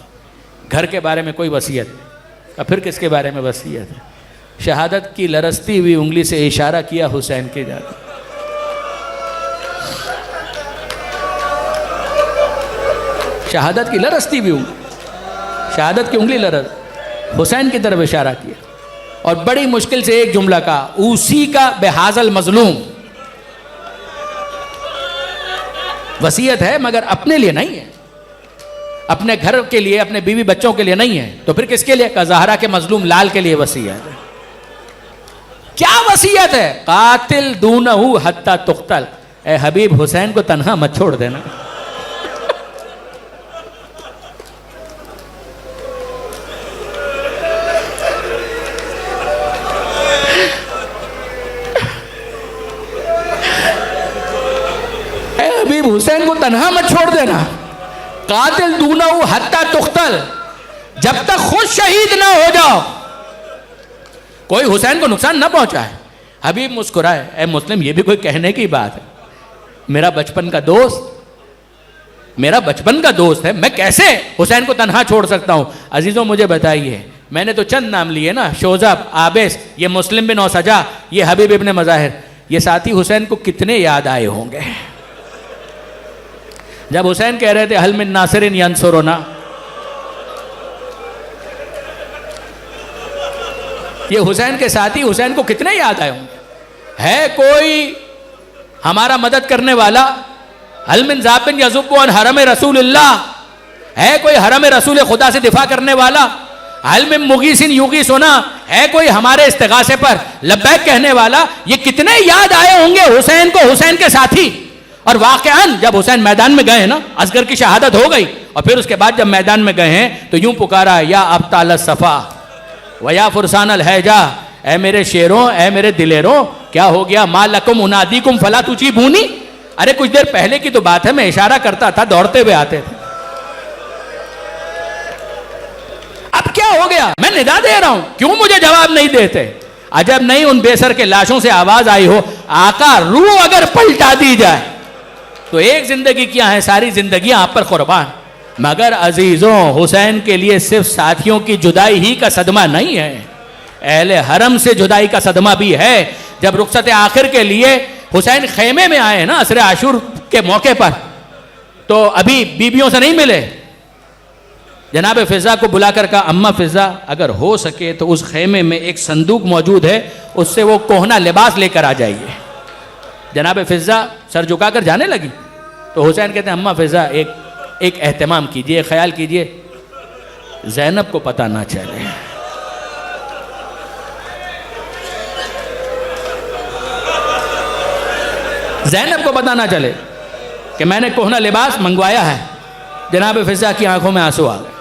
A: گھر کے بارے میں کوئی وصیت نہیں. اور پھر کس کے بارے میں وصیت ہے؟ شہادت کی لرزتی ہوئی انگلی سے اشارہ کیا حسین کی جانب. شہادت کی لرزتی ہوئی انگلی, شہادت کی انگلی لرز, حسین کی طرف اشارہ کیا اور بڑی مشکل سے ایک جملہ کہا, اسی کا بحاظ المظلوم. وصیت ہے مگر اپنے لیے نہیں ہے, اپنے گھر کے لیے, اپنے بیوی بچوں کے لیے نہیں ہے. تو پھر کس کے لیے؟ زہرا کے مظلوم لال کے لیے وصیت ہے. کیا وصیت ہے؟ قاتل دونہ حتی تقتل. اے حبیب حسین کو تنہا مت چھوڑ دینا. اے حبیب حسین کو تنہا مت چھوڑ دینا. قاتل دونہ حتی تقتل, جب تک خود شہید نہ ہو جاؤ, کوئی حسین کو نقصان نہ پہنچائے. حبیب مسکرائے, اے مسلم یہ بھی کوئی کہنے کی بات ہے, میرا بچپن کا دوست, میرا بچپن کا دوست ہے, میں کیسے حسین کو تنہا چھوڑ سکتا ہوں؟ عزیزوں مجھے بتائیے, میں نے تو چند نام لیے نا, شوذب, عابس, یہ مسلم بن اوسجا, یہ حبیب ابن مظاہر, یہ ساتھی حسین کو کتنے یاد آئے ہوں گے جب حسین کہہ رہے تھے حل من ناصر ینصرنا. یہ حسین کے ساتھی حسین کو کتنے یاد آئے ہوں گے؟ ہے کوئی ہمارا مدد کرنے والا؟ حل من ذاب یذب عن حرم رسول اللہ, ہے کوئی حرم رسول خدا سے دفاع کرنے والا؟ حل من مغیث یغیثنا, ہے کوئی ہمارے استغاثے پر لبیک کہنے والا؟ یہ کتنے یاد آئے ہوں گے حسین کو, حسین کے ساتھی. اور واقعاً جب حسین میدان میں گئے ہیں نا, اصغر کی شہادت ہو گئی, اور پھر اس کے بعد جب میدان میں گئے ہیں تو یوں پکارا, یا ابطال الصفا ویا فرسان الحجا, اے میرے شیروں, اے میرے دلیروں, کیا ہو گیا؟ ما لکم انادیکم فلا تجیبونی. ارے کچھ دیر پہلے کی تو بات ہے, میں اشارہ کرتا تھا, دوڑتے ہوئے آتے تھے, اب کیا ہو گیا؟ میں ندا دے رہا ہوں, کیوں مجھے جواب نہیں دیتے؟ عجب نہیں ان بے سر کے لاشوں سے آواز آئی ہو, آقا روح اگر پلٹا دی جائے تو ایک زندگی کیا ہے, ساری زندگیاں آپ پر قربان. مگر عزیزوں, حسین کے لیے صرف ساتھیوں کی جدائی ہی کا صدمہ نہیں ہے, اہل حرم سے جدائی کا صدمہ بھی ہے. جب رخصت آخر کے لیے حسین خیمے میں آئے نا عصر عاشور کے موقع پر, تو ابھی بیویوں سے نہیں ملے. جناب فضا کو بلا کر کہا, اماں فضا اگر ہو سکے تو اس خیمے میں ایک صندوق موجود ہے, اس سے وہ کوہنا لباس لے کر آ جائیے. جناب فضا سر جھکا کر جانے لگی تو حسین کہتے ہیں, اماں فضا ایک اہتمام کیجئے, خیال کیجئے زینب کو پتہ نہ چلے. زینب کو پتہ نہ چلے کہ میں نے کوہنا لباس منگوایا ہے. جناب فضا کی آنکھوں میں آنسو آ گئے.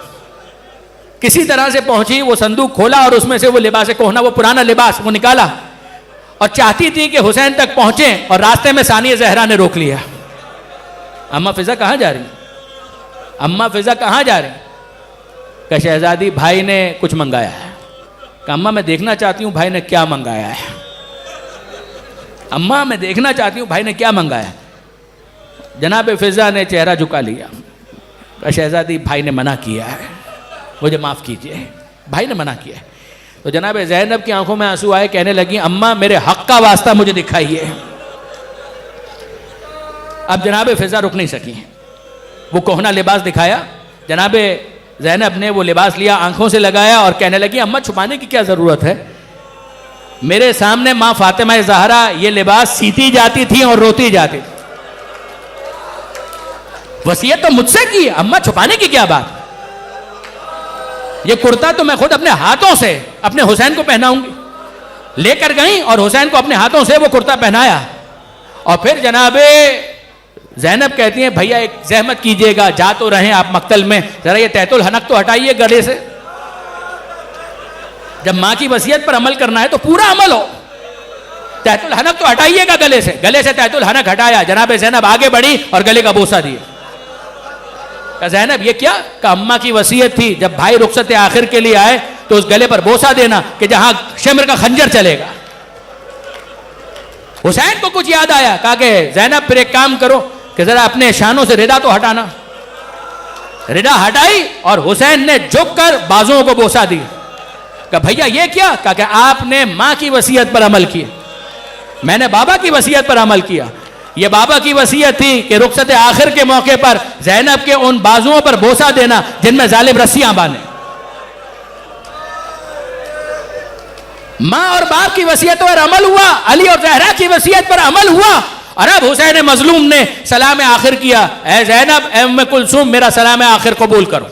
A: کسی طرح سے پہنچی, وہ صندوق کھولا اور اس میں سے وہ لباس کوہنا, وہ پرانا لباس وہ نکالا, اور چاہتی تھی کہ حسین تک پہنچیں, اور راستے میں ثانیہ زہرا نے روک لیا. اماں فضا کہاں جا رہی؟ اماں فضا کہاں جا رہی؟ کہ شہزادی بھائی نے کچھ منگایا ہے. کہ اماں میں دیکھنا چاہتی ہوں بھائی نے کیا منگایا ہے. اماں میں دیکھنا چاہتی ہوں بھائی نے کیا منگایا. جناب فضا نے چہرہ جھکا لیا. کہ شہزادی بھائی نے منع کیا ہے, مجھے معاف کیجئے, بھائی نے منع کیا ہے. تو جناب زینب کی آنکھوں میں آنسو آئے, کہنے لگی, اماں میرے حق کا واسطہ مجھے دکھائیے. اب جناب فضا رک نہیں سکی, وہ کوہنا لباس دکھایا. جناب زینب نے وہ لباس لیا, آنکھوں سے لگایا اور کہنے لگی, اماں چھپانے کی کیا ضرورت ہے, میرے سامنے ماں فاطمہ زہرا یہ لباس سیتی جاتی تھی اور روتی جاتی تھی. وصیت تو مجھ سے کی, اماں چھپانے کی کیا بات. یہ کرتا تو میں خود اپنے ہاتھوں سے اپنے حسین کو پہناؤں گی. لے کر گئیں اور حسین کو اپنے ہاتھوں سے وہ کرتا پہنایا. اور پھر جناب زینب کہتی ہیں, بھیا ایک زحمت کیجئے گا, جا تو رہیں آپ مقتل میں, ذرا یہ تحت الحنک تو ہٹائیے گلے سے. جب ماں کی وصیت پر عمل کرنا ہے تو پورا عمل ہو, تحت الحنک تو ہٹائیے گا گلے سے. گلے سے تحت الحنک ہٹایا, جناب زینب آگے بڑھی اور گلے کا بوسہ دیا. کہ زینب یہ کیا؟ کہ اماں کی وصیت تھی جب بھائی رخصت آخر کے لیے آئے تو اس گلے پر بوسہ دینا کہ جہاں شمر کا خنجر چلے گا۔ حسین کو کچھ یاد آیا، کہا کہ زینب پھر ایک کام کرو کہ ذرا اپنے شانوں سے ردا تو ہٹانا۔ ردا ہٹائی اور حسین نے جھک کر بازوؤں کو بوسہ دی۔ کہ بھیا یہ کیا؟ کہا کہ آپ نے ماں کی وصیت پر عمل کیا، میں نے بابا کی وصیت پر عمل کیا۔ یہ بابا کی وصیت تھی کہ رخصت آخر کے موقع پر زینب کے ان بازوؤں پر بوسہ دینا جن میں ظالم رسیاں باندھے۔ ماں اور باپ کی وصیت پر عمل ہوا، علی اور زہرا کی وصیت پر عمل ہوا، اور اب حسین مظلوم نے سلام آخر کیا، اے زینب اے ام کلثوم میرا سلام آخر قبول کرو۔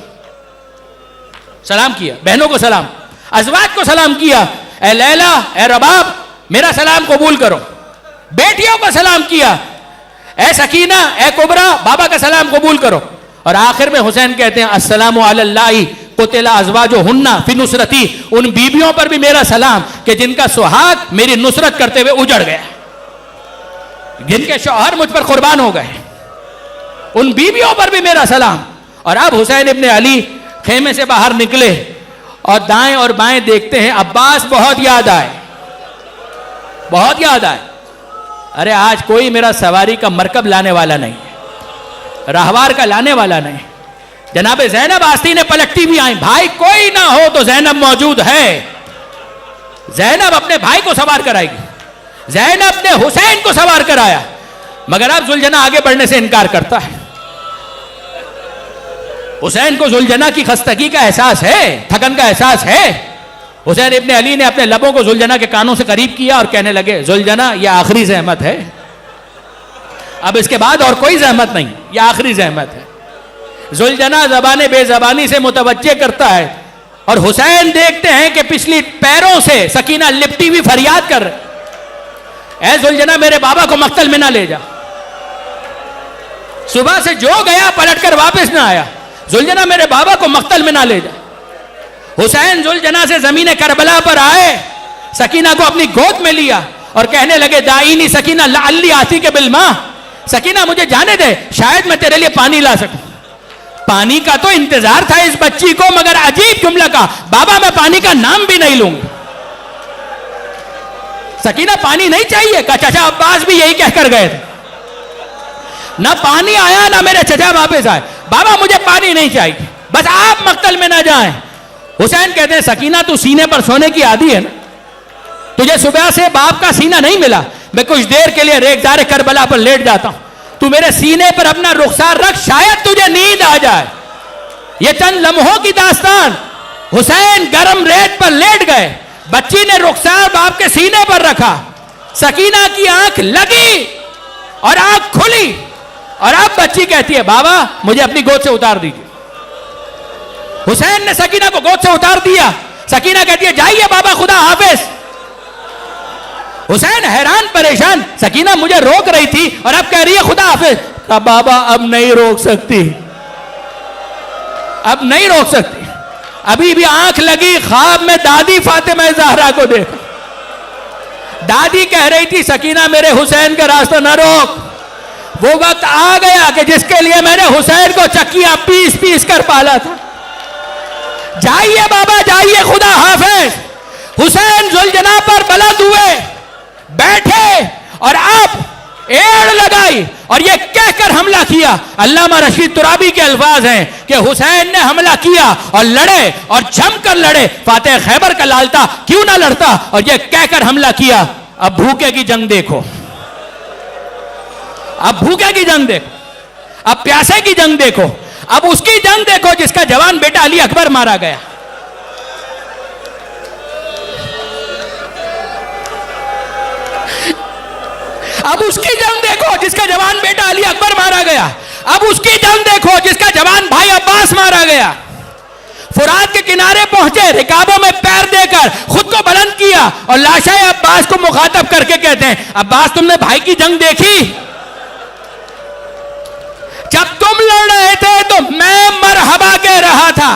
A: سلام کیا، بہنوں کو سلام، ازواج کو سلام کیا، اے لیلا اے رباب میرا سلام قبول کرو۔ بیٹیوں کو سلام کیا، اے سکینہ اے کبرا بابا کا سلام قبول کرو۔ اور آخر میں حسین کہتے ہیں السلام علی اللہ قتل ازواجہن فی نصرتی، ان بیویوں پر بھی میرا سلام کہ جن کا سہاگ میری نصرت کرتے ہوئے اجڑ گیا، جن کے شوہر مجھ پر قربان ہو گئے، ان بیویوں پر بھی میرا سلام۔ اور اب حسین ابن علی خیمے سے باہر نکلے اور دائیں اور بائیں دیکھتے ہیں، عباس بہت یاد آئے، بہت یاد آئے۔ ارے آج کوئی میرا سواری کا مرکب لانے والا نہیں، راہوار کا لانے والا نہیں۔ جناب زینب آستینیں پلٹتی بھی آئیں، بھائی کوئی نہ ہو تو زینب موجود ہے، زینب اپنے بھائی کو سوار کرائے گی۔ زینب نے حسین کو سوار کرایا، مگر اب ذوالجناح آگے بڑھنے سے انکار کرتا ہے۔ حسین کو ذوالجناح کی خستگی کا احساس ہے، تھکن کا احساس ہے۔ حسین ابن علی نے اپنے لبوں کو ذوالجناح کے کانوں سے قریب کیا اور کہنے لگے ذوالجناح یہ آخری زحمت ہے، اب اس کے بعد اور کوئی زحمت نہیں، یہ آخری زحمت ہے۔ ذوالجناح زبان بے زبانی سے متوجہ کرتا ہے اور حسین دیکھتے ہیں کہ پچھلی پیروں سے سکینہ لپٹی ہوئی فریاد کر رہے، اے ذوالجناح میرے بابا کو مقتل میں نہ لے جا۔ صبح سے جو گیا پلٹ کر واپس نہ آیا، ذوالجناح میرے بابا کو مقتل میں نہ لے جا۔ حسین ذوالجناح سے زمین کربلا پر آئے، سکینہ کو اپنی گود میں لیا اور کہنے لگے دائینی سکینہ لعلی آتی کے بالماء، سکینہ مجھے جانے دے شاید میں تیرے لیے پانی لا سکوں۔ پانی کا تو انتظار تھا اس بچی کو، مگر عجیب جملہ کا، بابا میں پانی کا نام بھی نہیں لوں گی۔ سکینہ پانی نہیں چاہیے، کہا چچا عباس بھی یہی کہہ کر گئے تھے، نہ پانی آیا نہ میرے چچا واپس آئے، بابا مجھے پانی نہیں چاہیے، بس آپ مقتل میں نہ جائیں۔ حسین کہتے ہیں سکینہ تو سینے پر سونے کی عادی ہے نا، تجھے صبح سے باپ کا سینہ نہیں ملا، میں کچھ دیر کے لیے ریگزار کربلا پر لیٹ جاتا ہوں، تو میرے سینے پر اپنا رخسار رکھ شاید تجھے نیند آ جائے۔ یہ چند لمحوں کی داستان، حسین گرم ریت پر لیٹ گئے، بچی نے رخسار باپ کے سینے پر رکھا، سکینہ کی آنکھ لگی اور آنکھ کھلی، اور اب بچی کہتی ہے بابا مجھے اپنی گود سے اتار دیجیے۔ حسین نے سکینہ کو گود سے اتار دیا، سکینہ کہتی ہے جائیے بابا خدا حافظ۔ حسین حیران پریشان، سکینہ مجھے روک رہی تھی اور اب کہہ رہی ہے خدا حافظ، کہا بابا اب نہیں روک سکتی، اب نہیں روک سکتی، ابھی بھی آنکھ لگی، خواب میں دادی فاطمہ زہرا کو دیکھا، دادی کہہ رہی تھی سکینہ میرے حسین کا راستہ نہ روک، وہ وقت آ گیا کہ جس کے لیے میں نے حسین کو چکیاں پیس پیس کر پالا تھا، جائیے بابا جائیے خدا حافظ۔ حسین ذوالجناح پر بلند ہوئے، بیٹھے اور اب ایڑ لگائی اور یہ کہہ کر حملہ کیا۔ علامہ رشید ترابی کے الفاظ ہیں کہ حسین نے حملہ کیا اور لڑے اور جم کر لڑے، فاتح خیبر کا لال تھا کیوں نہ لڑتا، اور یہ کہہ کر حملہ کیا اب بھوکے کی جنگ دیکھو، اب بھوکے کی جنگ دیکھو، اب پیاسے کی جنگ دیکھو، اب اس کی جنگ دیکھو جس کا جوان بیٹا علی اکبر مارا گیا۔ اب اس کی جنگ دیکھو جس کا جوان بیٹا علی اکبر مارا گیا، اب اس کی جنگ دیکھو جس کا جوان بھائی عباس مارا گیا۔ فرات کے کنارے پہنچے، رکابوں میں پیر دے کر خود کو بلند کیا اور لاشائے عباس کو مخاطب کر کے کہتے ہیں عباس تم نے بھائی کی جنگ دیکھی؟ جب تم لڑ رہے تھے تو میں مرحبا کہہ رہا تھا۔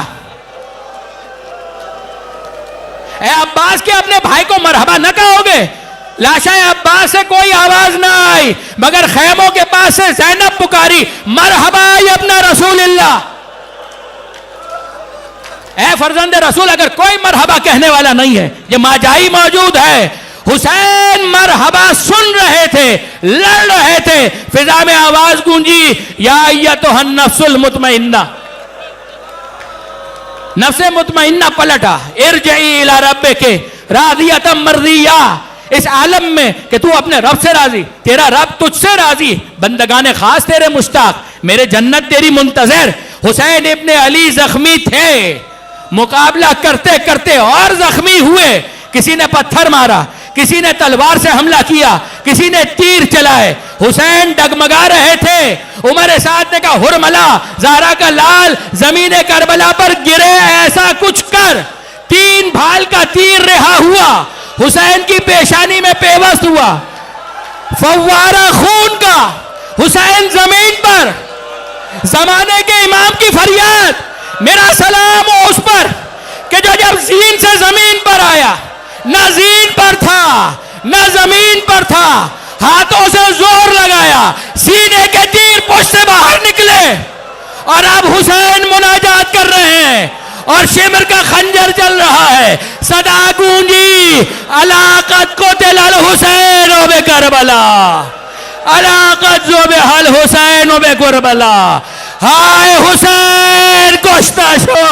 A: اے عباس کے اپنے بھائی کو مرحبا نہ کہو گے؟ لاشائے عباس سے کوئی آواز نہ آئی، مگر خیموں کے پاس سے زینب پکاری مرحبا ابن رسول اللہ، اے فرزند رسول اگر کوئی مرحبا کہنے والا نہیں ہے، یہ ماجائی موجود ہے، حسین مرحبا سن رہے تھے، لڑ رہے تھے، فضا میں آواز گونجی یا ایتھا النفس المطمئنہ، نفس مطمئنہ پلٹا، ارجعی الی ربک راضیۃ مرضیہ، اس عالم میں کہ تو اپنے رب سے راضی، تیرا رب تجھ سے راضی، بندگان خاص تیرے مشتاق، میرے جنت تیری منتظر۔ حسین ابن علی زخمی تھے، مقابلہ کرتے کرتے اور زخمی ہوئے، کسی نے پتھر مارا، کسی نے تلوار سے حملہ کیا، کسی نے تیر چلائے، حسین ڈگمگا رہے تھے۔ عمر سعد نے کہا حرملہ زہرا کا لال زمین کربلا پر گرے، ایسا کچھ کر، 3 بھال کا تیر رہا ہوا، حسین کی پیشانی میں پیوست ہوا، فوارہ خون کا، حسین زمین پر، زمانے کے امام کی فریاد، میرا سلام ہو اس پر کہ جو جب زین سے زمین پر آیا، نہ زین پر تھا نہ زمین پر تھا، ہاتھوں سے زور لگایا، سینے کے تیر پشت سے باہر نکلے، اور اب حسین مناجات کر رہے ہیں اور شمر کا خنجر چل رہا ہے، صدا گونجی علاقت قتل الحسین بکربلا، علاقت ذبح الحسین بکربلا، ہائے حسین کشتہ شو۔